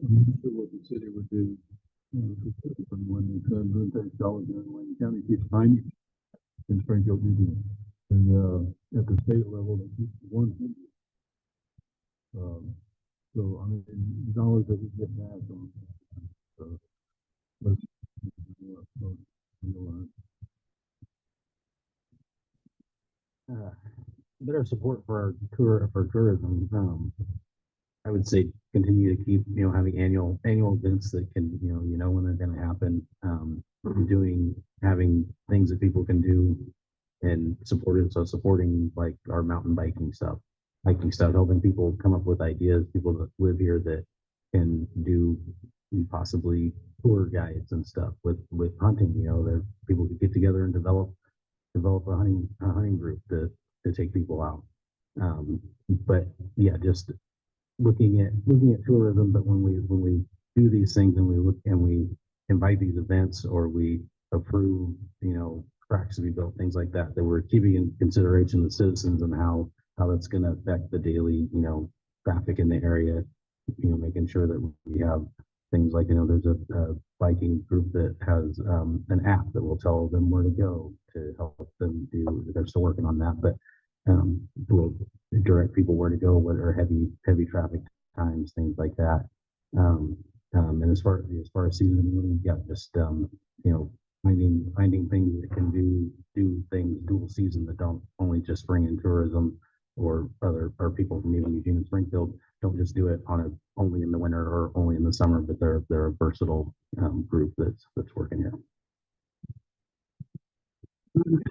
I'm not sure what the city would do specifically when the San takes dollars in Wayne County keeps finding in Springfield, Michigan. And at the state level, they keep 100. So I mean, dollars that we get back on. So let's realize. Better support for our tourism. I would say continue to keep, having annual events that can, when they're going to happen. Having things that people can do and support it. So supporting like our mountain hiking stuff, helping people come up with ideas, people that live here that can do possibly tour guides and stuff with hunting. There people could get together and develop a hunting group to take people out. But yeah, just looking at tourism. But when we do these things and we look and we invite these events or we approve, tracks to be built, things like that, that we're keeping in consideration the citizens and how that's going to affect the daily, traffic in the area. Making sure that we have things like, there's a biking group that has an app that will tell them where to go to help them do. They're still working on that, but will direct people where to go, what are heavy traffic times, things like that. And as far as season, yeah, just finding things that can do things dual season that don't only just bring in tourism or people from even Eugene and Springfield don't just do it only in the winter or only in the summer, but they're a versatile group that's working here. I'm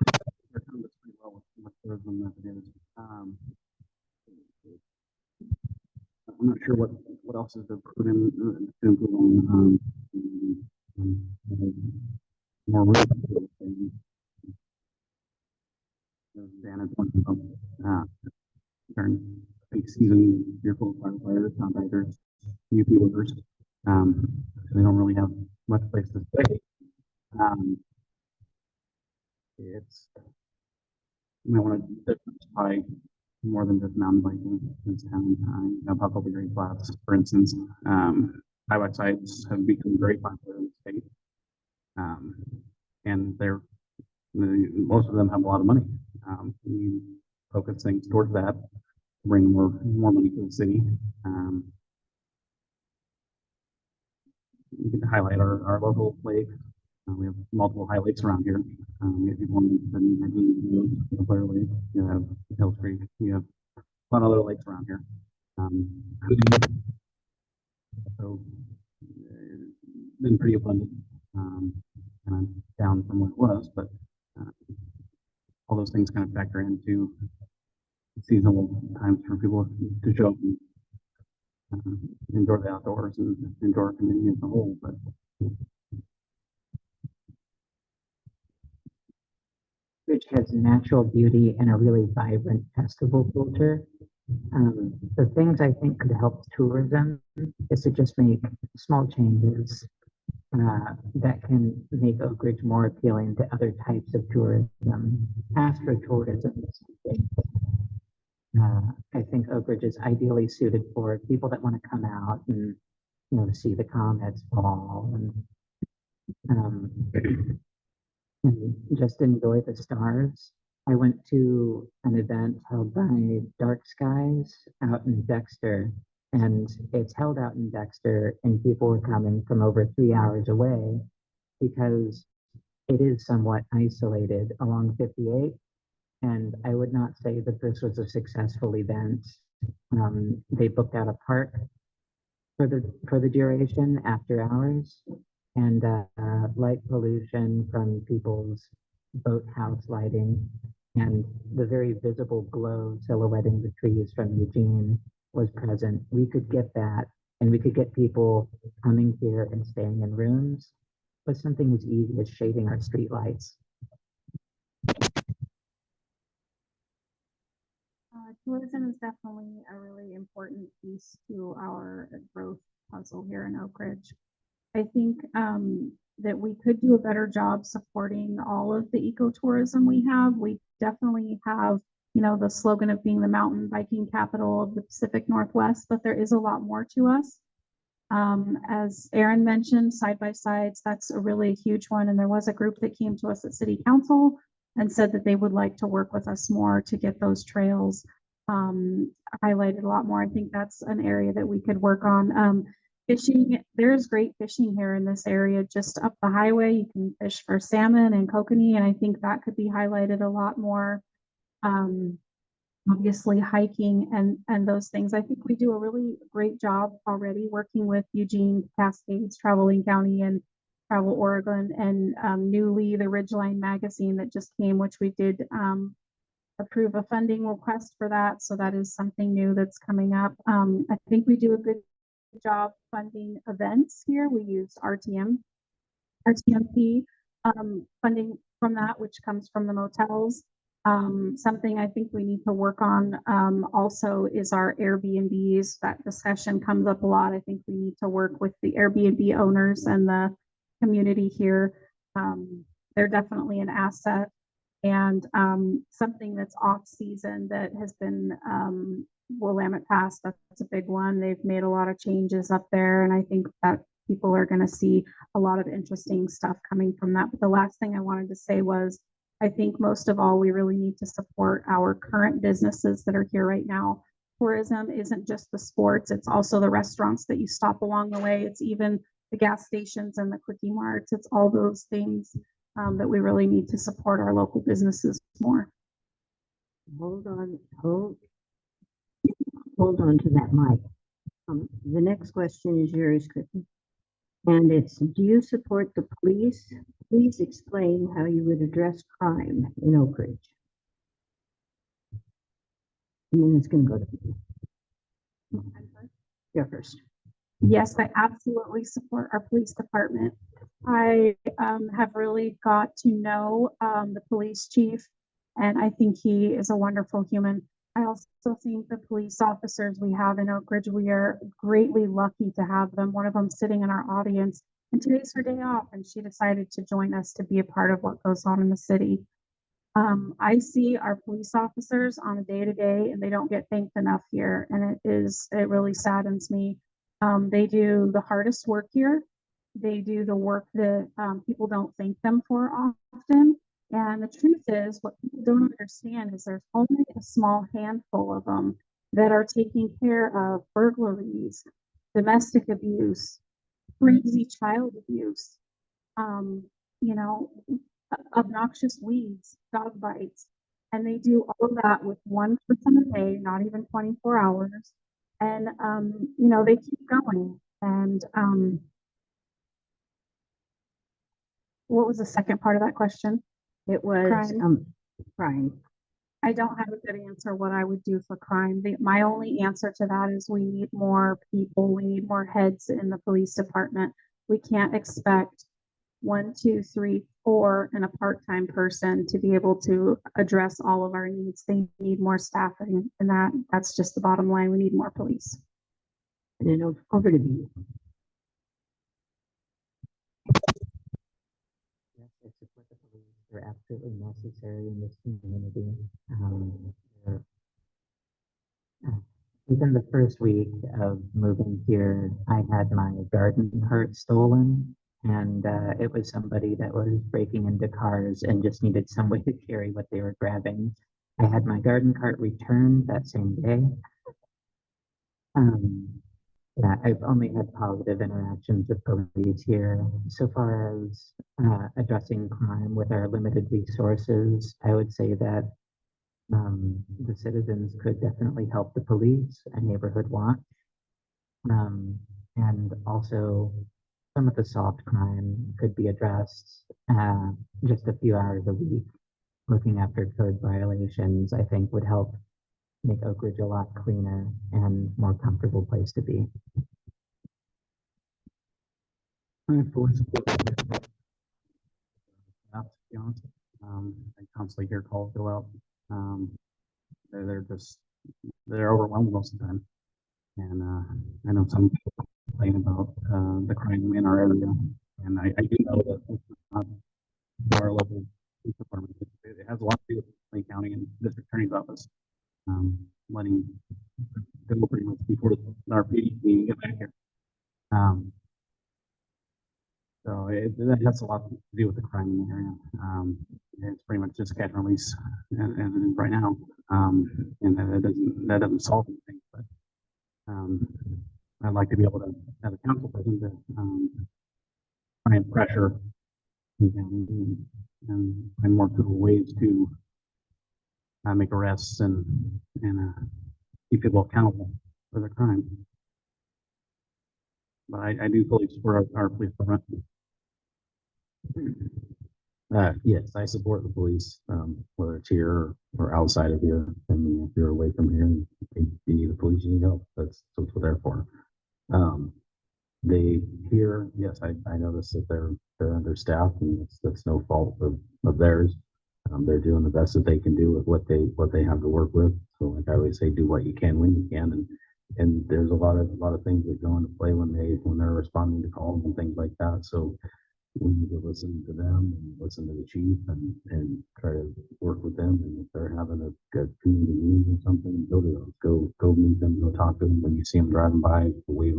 not sure what else is to put in to improve on more room. Dan had pointed out, turn peak season vehicle firefighters, contractors, UP workers. They don't really have much place to stay. It's you might want to diversify more than just mountain biking in town. Huckleberry Flats, for instance, highway sites have become very popular in the state, and most of them have a lot of money. You focus things towards that, bring more money to the city. You can highlight our local lake, We have multiple highlights around here. If you want the Blair Lake, you have Hill Creek, you have a lot of other lakes around here. So been pretty abundant, kind of down from what it was, but all those things kind of factor into seasonal times for people to show up and enjoy the outdoors and enjoy our community as a whole. But Which has natural beauty and a really vibrant festival culture. The things I think could help tourism is to just make small changes that can make Oak Ridge more appealing to other types of tourism. Astro-tourism is something. I think Oak Ridge is ideally suited for people that want to come out and see the comets fall and just enjoy the stars. I went to an event held by Dark Skies out in Dexter, and it's held out in Dexter, and people were coming from over 3 hours away because it is somewhat isolated along 58. And I would not say that this was a successful event. They booked out a park for the duration after hours, and light pollution from people's boathouse lighting and the very visible glow silhouetting the trees from Eugene was present. We could get that, and we could get people coming here and staying in rooms with something as easy as shading our streetlights. Tourism is definitely a really important piece to our growth puzzle here in Oak Ridge. I think that we could do a better job supporting all of the ecotourism we have. We definitely have, the slogan of being the mountain biking capital of the Pacific Northwest, but there is a lot more to us. As Aaron mentioned, side-by-sides, that's a really huge one. And there was a group that came to us at City Council and said that they would like to work with us more to get those trails highlighted a lot more. I think that's an area that we could work on. Fishing, there's great fishing here in this area, just up the highway. You can fish for salmon and kokanee, and I think that could be highlighted a lot more. Obviously hiking and those things. I think we do a really great job already working with Eugene, Cascades, Traveling County, and Travel Oregon, and newly the Ridgeline magazine that just came, which we did approve a funding request for that. So that is something new that's coming up. I think we do a good job funding events here. We use RTMP funding from that, which comes from the motels. Something I think we need to work on also is our Airbnbs. That discussion comes up a lot. I think we need to work with the Airbnb owners and the community here. They're definitely an asset, and something that's off season that has been Willamette Pass, that's a big one. They've made a lot of changes up there, and I think that people are going to see a lot of interesting stuff coming from that. But the last thing I wanted to say was, I think most of all, we really need to support our current businesses that are here right now. Tourism isn't just the sports, it's also the restaurants that you stop along the way. It's even the gas stations and the quickie marts. It's all those things that we really need to support our local businesses more. Hold on to that mic. The next question is yours, Kristen. And it's, do you support the police? Please explain how you would address crime in Oak Ridge. And then it's going to go to you. You're first. Yes, I absolutely support our police department. I have really got to know the police chief, and I think he is a wonderful human. I also think the police officers we have in Oak Ridge, we are greatly lucky to have them. One of them sitting in our audience, and today's her day off, and she decided to join us to be a part of what goes on in the city. I see our police officers on a day-to-day, and they don't get thanked enough here, and it really saddens me. They do the hardest work here. They do the work that people don't thank them for often. And the truth is, what people don't understand is there's only a small handful of them that are taking care of burglaries, domestic abuse, crazy child abuse. you know, obnoxious weeds, dog bites. And they do all of that with one person a day, not even 24 hours. And, you know, they keep going. And, what was the second part of that question? It was, Crime. crime. I don't have a good answer what I would do for crime. My only answer to that is we need more people. We need more heads in the police department. We can't expect 1, 2, 3, 4 and a part-time person to be able to address all of our needs. They need more staffing, and that's just the bottom line. We need more police. And then over to you. Yes, I support the police. They're absolutely necessary in this community. They're- Within the first week of moving here, I had my garden cart stolen, and it was somebody that was breaking into cars and just needed some way to carry what they were grabbing. I had my garden cart returned that same day. Yeah, I've only had positive interactions with police here. So far as addressing crime with our limited resources, I would say that the citizens could definitely help the police, a neighborhood watch, and also some of the soft crime could be addressed just a few hours a week. Looking after code violations, I think would help make Oak Ridge a lot cleaner and more comfortable place to be. I fully support that. To be honest, I constantly hear calls go out. They're overwhelmed most of the time. And I know some people complain about the crime in our area, and I do know that it's not our local police department. It has a lot to do with Lake County and District Attorney's Office, letting go pretty much before our PD can get back here. So that has a lot to do with the crime in the area. It's pretty much just catch and release, and right now, and that doesn't solve anything. But I'd like to be able to have a council person to try and pressure and find more cool ways to make arrests and keep people accountable for their crime. But I do fully support our police department. Yes, I support the police, whether it's here or outside of here. I mean, if you're away from here and you need the police, you need help. That's what they're there for. They here, yes, I noticed that they're understaffed, and that's no fault of theirs. They're doing the best that they can do with what they have to work with. So, like I always say, do what you can when you can, and there's a lot of things that go into play when they're responding to calls and things like that. So we need to listen to them and listen to the chief and try to work with them. And if they're having a good community meeting or something, go to those, go meet them, go talk to them. When you see them driving by, wave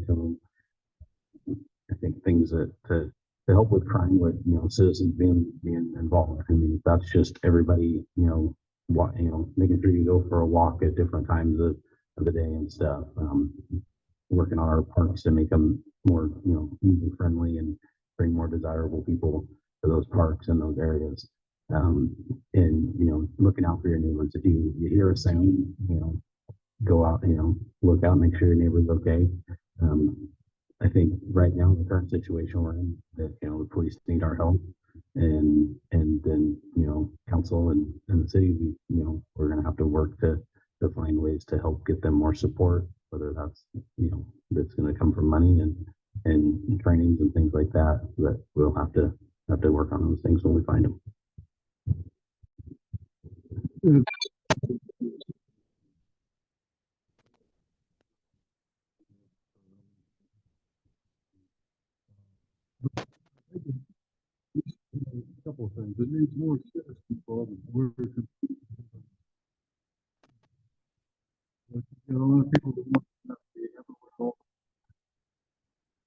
to them. I think things that to help with crime, with citizens being involved. I mean, that's just everybody, making sure you go for a walk at different times of the day and stuff. Working on our parks to make them more, user friendly and bring more desirable people to those parks and those areas. And looking out for your neighbors. If you hear a sound, go out, look out, make sure your neighbor's okay. I think right now in the current situation we're in, that the police need our help, and then council and the city, we're gonna have to work to find ways to help get them more support, whether that's that's gonna come from money and trainings and things like that. That we'll have to work on those things when we find them. A couple of things. It needs more citizens involved in where it can. A lot of people that want to be involved.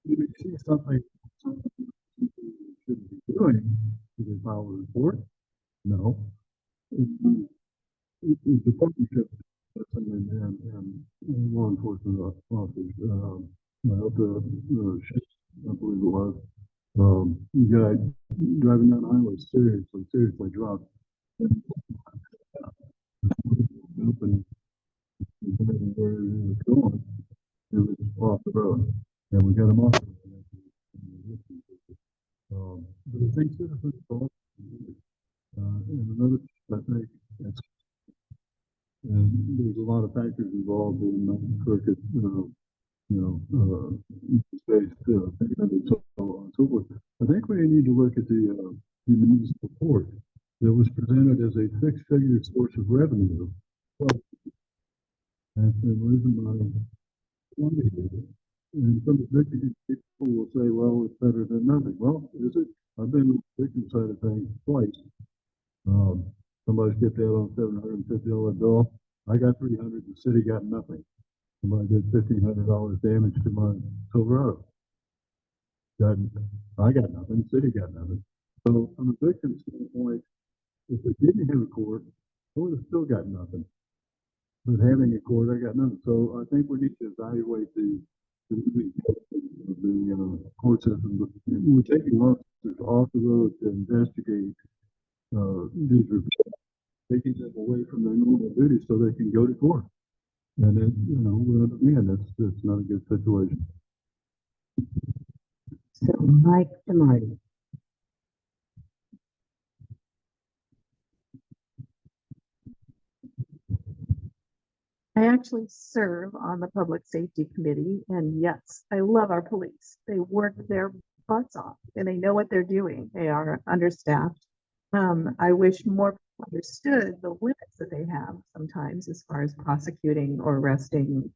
If you see something you shouldn't be doing, you can file a report. No. It's a partnership. And law enforcement officers. I believe it was. You got driving down the highway seriously dropped. Open where it was going, it was off the road, and we got them off. But I think citizens are and another, I think, it's, and there's a lot of factors involved in cricket, space, and so on and so forth. I think we need to look at the municipal court that was presented as a six-figure source of revenue. Well, and the reason why, and some victims people will say, well, it's better than nothing. Well, is it? I've been on the victim side of things twice. Somebody's get that on $750 bill. I got 300, the city got nothing. Somebody did $1,500 damage to my Silverado. I got nothing, the city got nothing. So from a victim standpoint, if we didn't have a court, I would have still got nothing. But having a court, I got nothing. So I think we need to evaluate the court system. We're taking officers off the road to investigate these reports, taking them away from their normal duties so they can go to court. And then, that's not a good situation. So Mike to Marty. I actually serve on the Public Safety Committee, and yes, I love our police. They work their butts off and they know what they're doing. They are understaffed. I wish more people understood the limits that they have sometimes as far as prosecuting or arresting.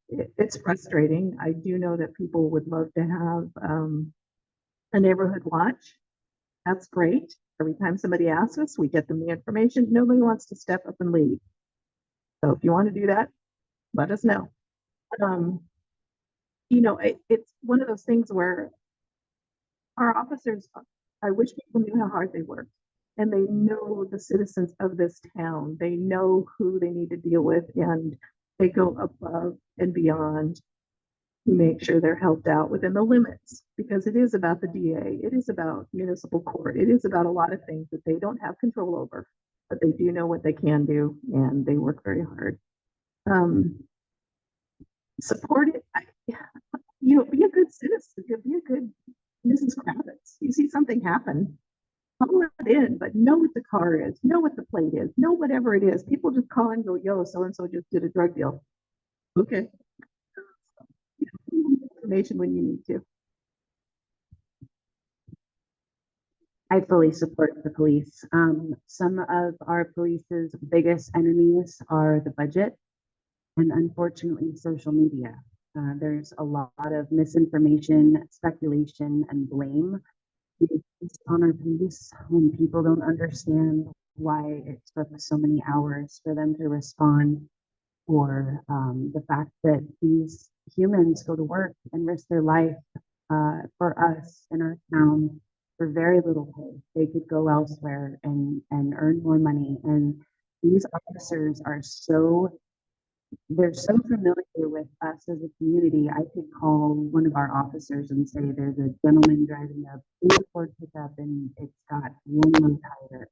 It's frustrating. I do know that people would love to have a neighborhood watch. That's great. Every time somebody asks us, we get them the information. Nobody wants to step up and lead. So if you want to do that, let us know. It's one of those things where our officers, I wish people knew how hard they work, and they know the citizens of this town. They know who they need to deal with, and they go above and beyond to make sure they're helped out within the limits, because it is about the DA. It is about municipal court. It is about a lot of things that they don't have control over, but they do know what they can do, and they work very hard. Support it. Be a good citizen. Be a good Mrs. Kravitz. You see something happen, call it in, but know what the car is, know what the plate is, know whatever it is. People just call and go, yo, so-and-so just did a drug deal. Okay. Information when you need to. I fully support the police. Some of our police's biggest enemies are the budget and unfortunately social media. There's a lot of misinformation, speculation, and blame on our police when people don't understand why it took so many hours for them to respond, or the fact that these humans go to work and risk their life for us in our town for very little pay. They could go elsewhere and earn more money. And these officers are they're so familiar with us as a community. I could call one of our officers and say, there's a gentleman driving a blue Ford pickup and it's got one low tire.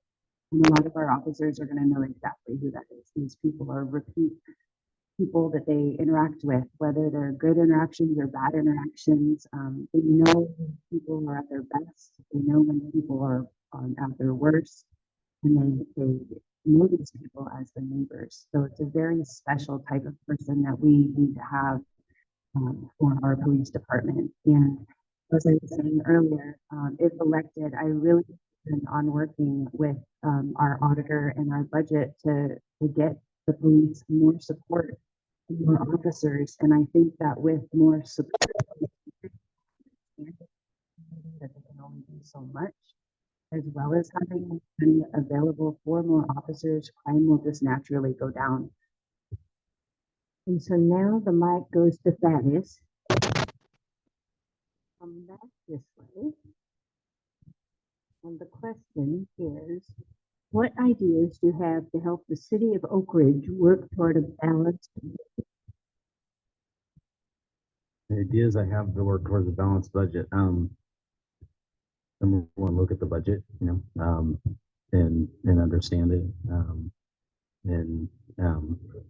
And a lot of our officers are going to know exactly who that is. These people are repeat people that they interact with, whether they're good interactions or bad interactions. They know when people are at their best. They know when people are at their worst, and they know these people as their neighbors. So it's a very special type of person that we need to have for our police department. And as I was saying earlier, if elected, I really plan on working with our auditor and our budget to get the police more support, more officers. And I think that with more support, that they can only do so much, as well as having money available for more officers, crime will just naturally go down. And so now the mic goes to Thaddeus. Come back this way. And the question is, what ideas do you have to help the city of Oak Ridge work toward a balanced? The ideas I have to work towards a balanced budget. number one, look at the budget, and understand it. And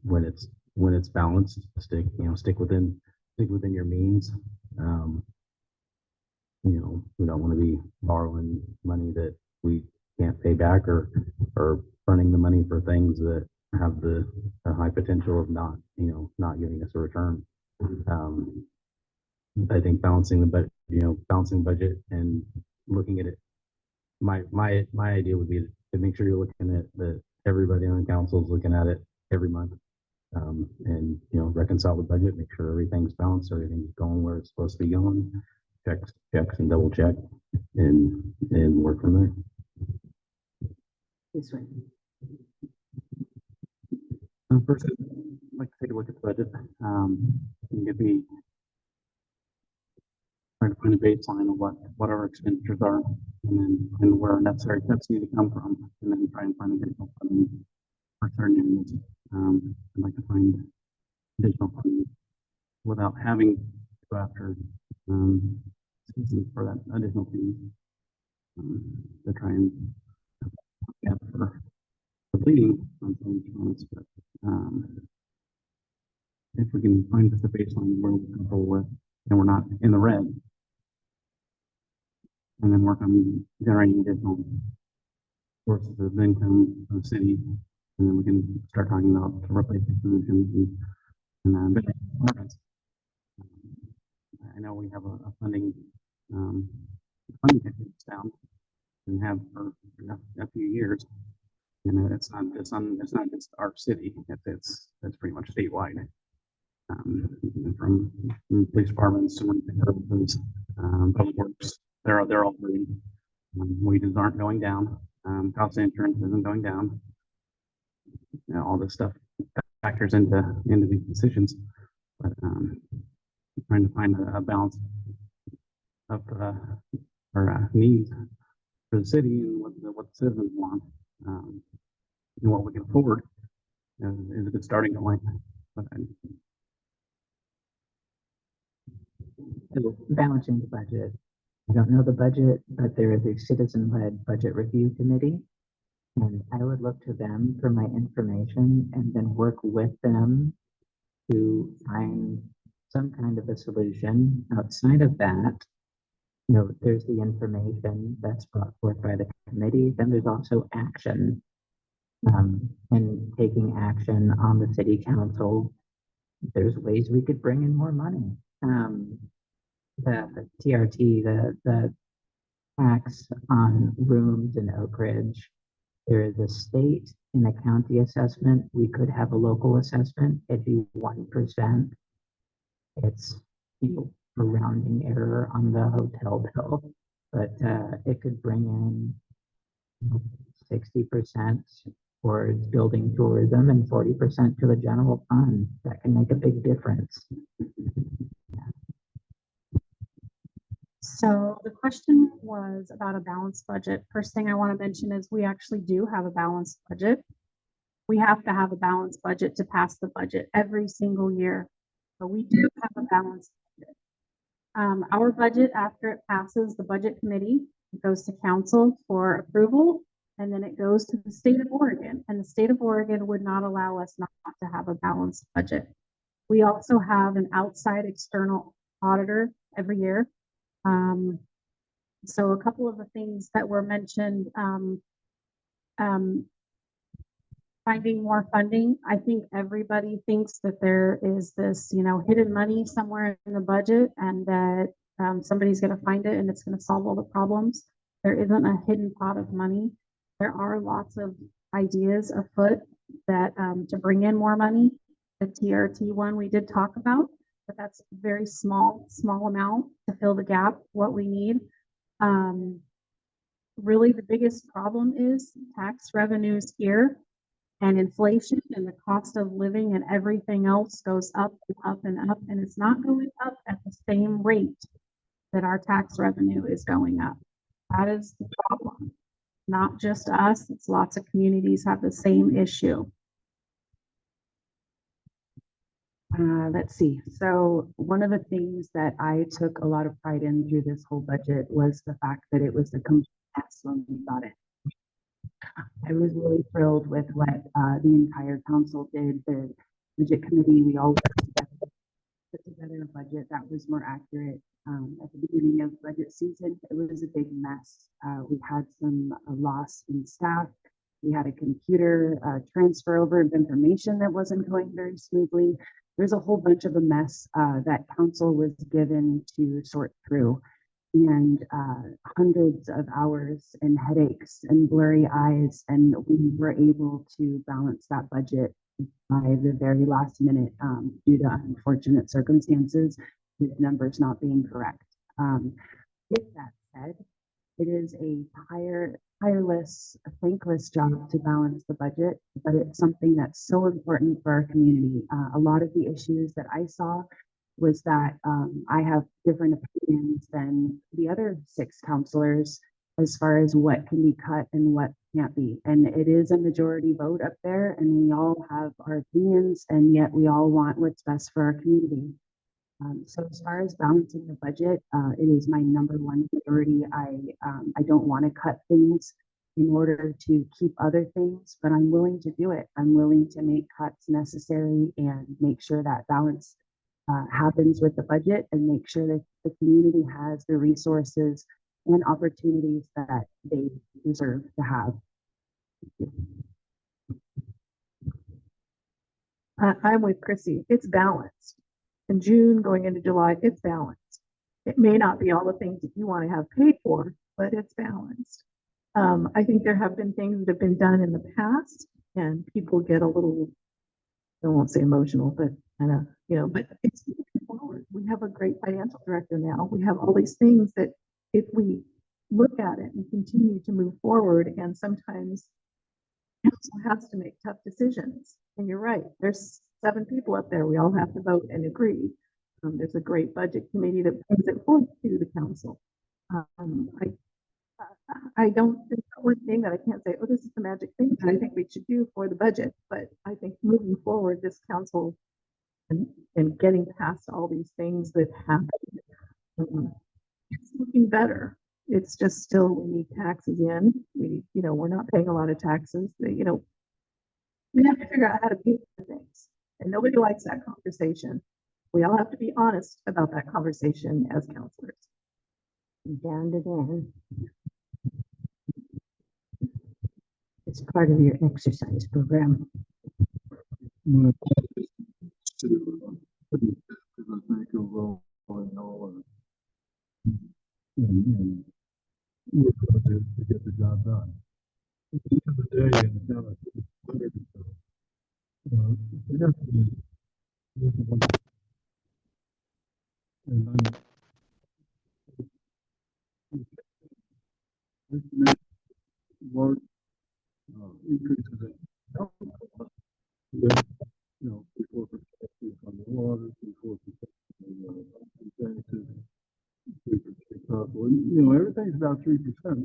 when it's balanced, stick within your means. Um, we don't want to be borrowing money that we can't pay back, or running the money for things that have the high potential of not giving us a return. Um, I think balancing budget and looking at it. My idea would be to make sure you're looking at that everybody on council is looking at it every month, and reconcile the budget, make sure everything's balanced, everything's going where it's supposed to be going, checks and double check, and work from there. This way. First, I'd like to take a look at the budget. And give me trying to find a baseline of what our expenditures are, and then and where necessary cuts need to come from, and then try and find additional funding for certain areas. I'd like to find additional funding without having to go after citizens for that additional fee, to try and get for bleeding on some insurance. But if we can find just a baseline we're comfortable with and we're not in the red, and then work on generating additional sources of income for the city, and then we can start talking about replacement solutions and better departments. I know we have a funding techniques down and have for a few years, and it's not just our city. It's pretty much statewide. From police departments to public works, they're all free. Wages aren't going down. Cost of insurance isn't going down. All this stuff factors into these decisions, but trying to find a balance of our needs for the city and what the citizens want, and what we can afford is a good starting point. But So balancing the budget. I don't know the budget, but there is a citizen-led budget review committee. And I would look to them for my information and then work with them to find some kind of a solution. Outside of that, there's the information that's brought forth by the committee. Then there's also action, and taking action on the city council. There's ways we could bring in more money. The TRT, the tax on rooms in Oak Ridge, there is a state and a county assessment. We could have a local assessment. It'd be 1%. It's a rounding error on the hotel bill, but it could bring in 60% towards building tourism and 40% to the general fund. That can make a big difference. So the question was about a balanced budget. First thing I want to mention is we actually do have a balanced budget. We have to have a balanced budget to pass the budget every single year. So we do have a balanced budget. Our budget, after it passes the budget committee, it goes to council for approval, and then it goes to the state of Oregon. And the state of Oregon would not allow us not to have a balanced budget. We also have an outside external auditor every year. So a couple of the things that were mentioned, finding more funding. I think everybody thinks that there is this, hidden money somewhere in the budget, and that somebody's going to find it and it's going to solve all the problems. There isn't a hidden pot of money. There are lots of ideas afoot that to bring in more money. The TRT one we did talk about, but that's very small amount to fill the gap, what we need. Really the biggest problem is tax revenues here, and inflation and the cost of living and everything else goes up and up and up, and it's not going up at the same rate that our tax revenue is going up. That is the problem. Not just us, it's lots of communities have the same issue. Let's see. So one of the things that I took a lot of pride in through this whole budget was the fact that it was a complete mess when we got it. I was really thrilled with what the entire council did. The budget committee, we all worked together, put together a budget that was more accurate. At the beginning of budget season, it was a big mess. We had some loss in staff. We had a computer transfer over of information that wasn't going very smoothly. There's a whole bunch of a mess that council was given to sort through, and hundreds of hours and headaches and blurry eyes, and we were able to balance that budget by the very last minute due to unfortunate circumstances with numbers not being correct. With that said, it is a tireless, thankless job to balance the budget, but it's something that's so important for our community. A lot of the issues that I saw was that I have different opinions than the other 6 counselors as far as what can be cut and what can't be. And it is a majority vote up there, and we all have our opinions, and yet we all want what's best for our community. So as far as balancing the budget, it is my number one priority. I don't want to cut things in order to keep other things, but I'm willing to do it. I'm willing to make cuts necessary and make sure that balance happens with the budget, and make sure that the community has the resources and opportunities that they deserve to have. I'm with Chrissy. It's balanced. In June, going into July, it's balanced. It may not be all the things that you want to have paid for, but it's balanced. I think there have been things that have been done in the past, and people get a little, I won't say emotional, but kind of, but it's moving forward. We have a great financial director now. We have all these things that if we look at it and continue to move forward, and sometimes council has to make tough decisions. And you're right, there's 7 people up there. We all have to vote and agree. There's a great budget committee that brings it forward to the council. I don't, there's not one thing that I can't say, oh, this is the magic thing that I think we should do for the budget. But I think moving forward, this council and getting past all these things that happen, it's looking better. It's just still, we need taxes in. We're not paying a lot of taxes. We have to figure out how to pay for things. And nobody likes that conversation. We all have to be honest about that conversation as counselors. Dan to Dan. It's part of your exercise program. My plan is to put it because I think overall and all and work to get the job done. At the end of the day, and it's not a it has to be, and then large increases in health costs, then, 3-4% on the water, 3-4% on the taxes, 3% possible. Everything's about 3%.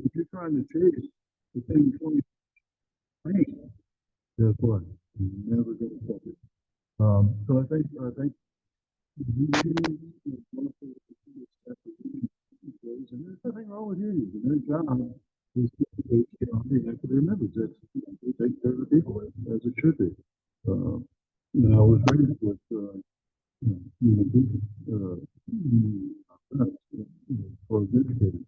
If you're trying to chase the same 20, guess what? You're never going to catch it. So I think and there's nothing wrong with unions. And their job is to the equity members. They take care of the people as it should be. I was raised with for educated.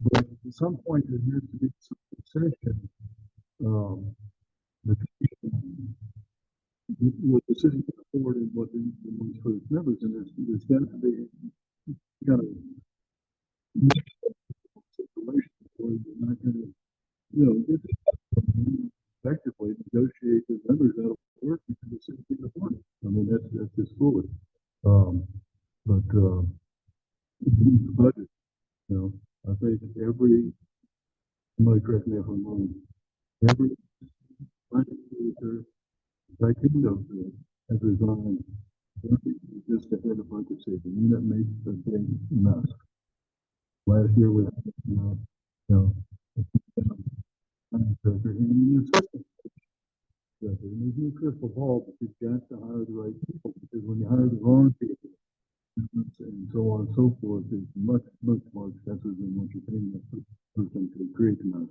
But at some point there has to be some concession. What the city can afford and what the ones for its members, and there's got to be situation where you're not going to, effectively negotiate the members out of work because the city can afford it. I mean, that's just foolish. But the budget, I think somebody correct me if I'm wrong, every legislature that kingdom has resigned just ahead of budget season, and that makes a big mess. Last year we had, And there's no crystal ball, but you've got to hire the right people, because when you hire the wrong people, and so on and so forth, it's much, much more expensive than what you're paying that person to create the mess.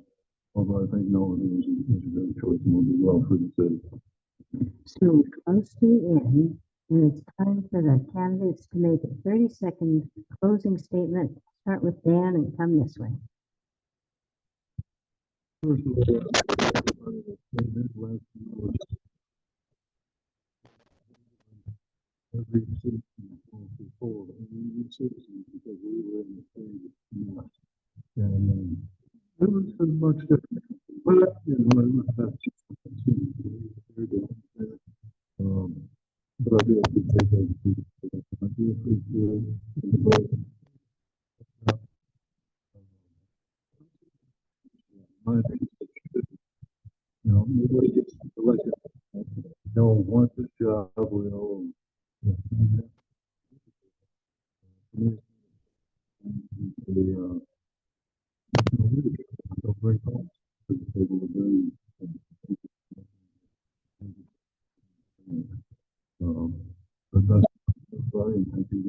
Although I think no, it is a great choice and will be well for the city. So we're close to the end, and it's time for the candidates to make a 30-second closing statement. Start with Dan and come this way. First of all, last year, every citizen was full of every citizen because we were in the same mess. And it was much different. But, you know, it was best very good. But I do appreciate that. I do appreciate the vote. My opinion, you know, nobody gets elected. No one wants this job, we all. Very close to the table of very, but that's right, and I think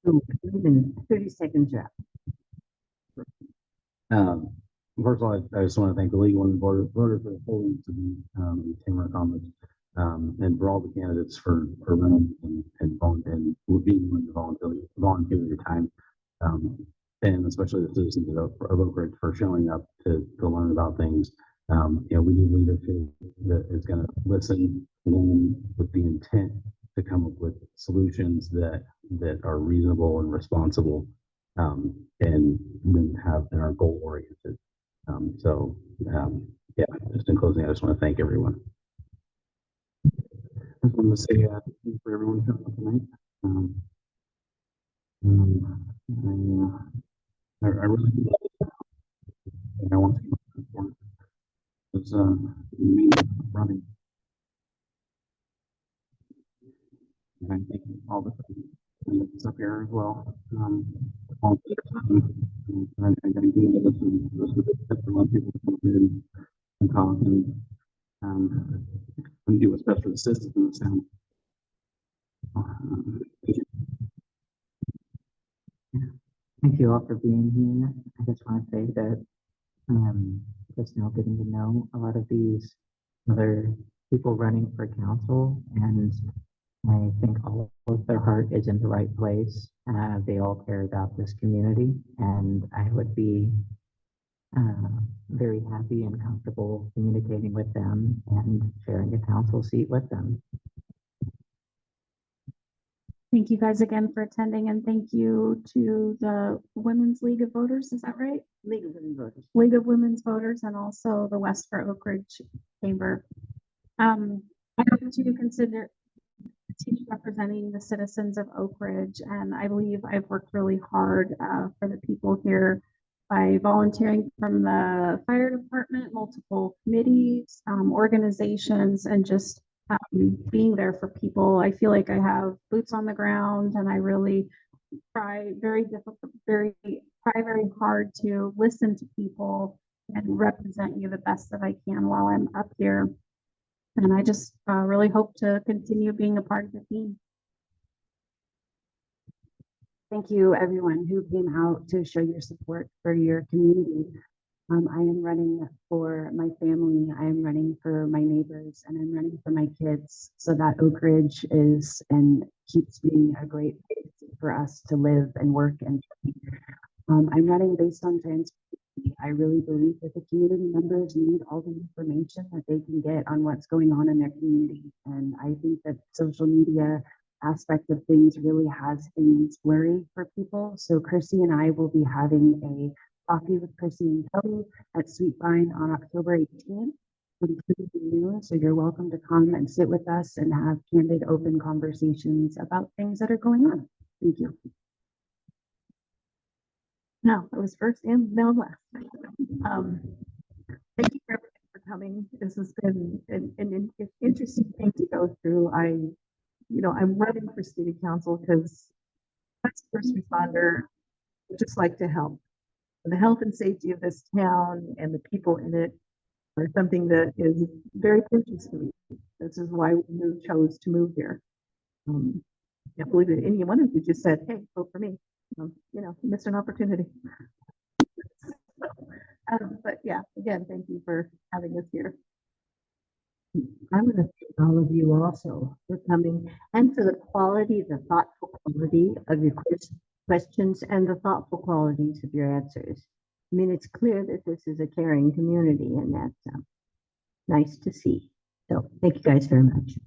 So even 30 seconds are up. First of all, I just want to thank the League of Women Voters for holding to the Chamber of Commerce, and for all the candidates for running and being willing to volunteer your time, and especially the citizens of Oak Ridge for showing up to learn about things. You know, we need leadership that is going to listen with the intent to come up with solutions that are reasonable and responsible, and then are goal oriented. Yeah, just in closing, I just want to thank everyone. I just want to say thank you for everyone coming up tonight. I really do love it. And I want to thank you because me running. And I thank all the candidates up here as well. All the time. And I do this and for a lot of people to come here and talk and do what's best for the citizens in the town. Thank you. Thank you all for being here. I just want to say that just now getting to know a lot of these other people running for council, and I think all of their heart is in the right place. They all care about this community, and I would be very happy and comfortable communicating with them and sharing a council seat with them. Thank you guys again for attending, and thank you to the Women's League of Voters. Is that right? League of Women Voters. League of Women's Voters, and also the Westford Oak Ridge Chamber. I hope to continue representing the citizens of Oak Ridge, and I believe I've worked really hard for the people here by volunteering from the fire department, multiple committees, organizations, and just being there for people. I feel like I have boots on the ground, and I really try very hard to listen to people and represent you the best that I can while I'm up here. And I just really hope to continue being a part of the team. Thank you, everyone who came out to show your support for your community. I am running for my family, I am running for my neighbors, and I'm running for my kids so that Oak Ridge is and keeps being a great place for us to live and work and I'm running based on transparency. I really believe that the community members need all the information that they can get on what's going on in their community. And I think that social media aspect of things really has things blurry for people. So Chrissy and I will be having a coffee with Chrissy and Kelly at Sweet Vine on October 18th. So you're welcome to come and sit with us and have candid, open conversations about things that are going on. Thank you. No, I was first and now I'm last. Thank you for everything for coming. This has been an interesting thing to go through. I'm running for city council because as a first responder, I just like to help. And the health and safety of this town and the people in it or something that is very precious to me. This is why we chose to move here. Can't believe that any one of you just said, hey, vote for me. You know, you missed an opportunity. But yeah, again, thank you for having us here. I want to thank all of you also for coming and for the quality, the thoughtful quality of your questions and the thoughtful qualities of your answers. I mean, it's clear that this is a caring community and that's nice to see. So thank you guys very much.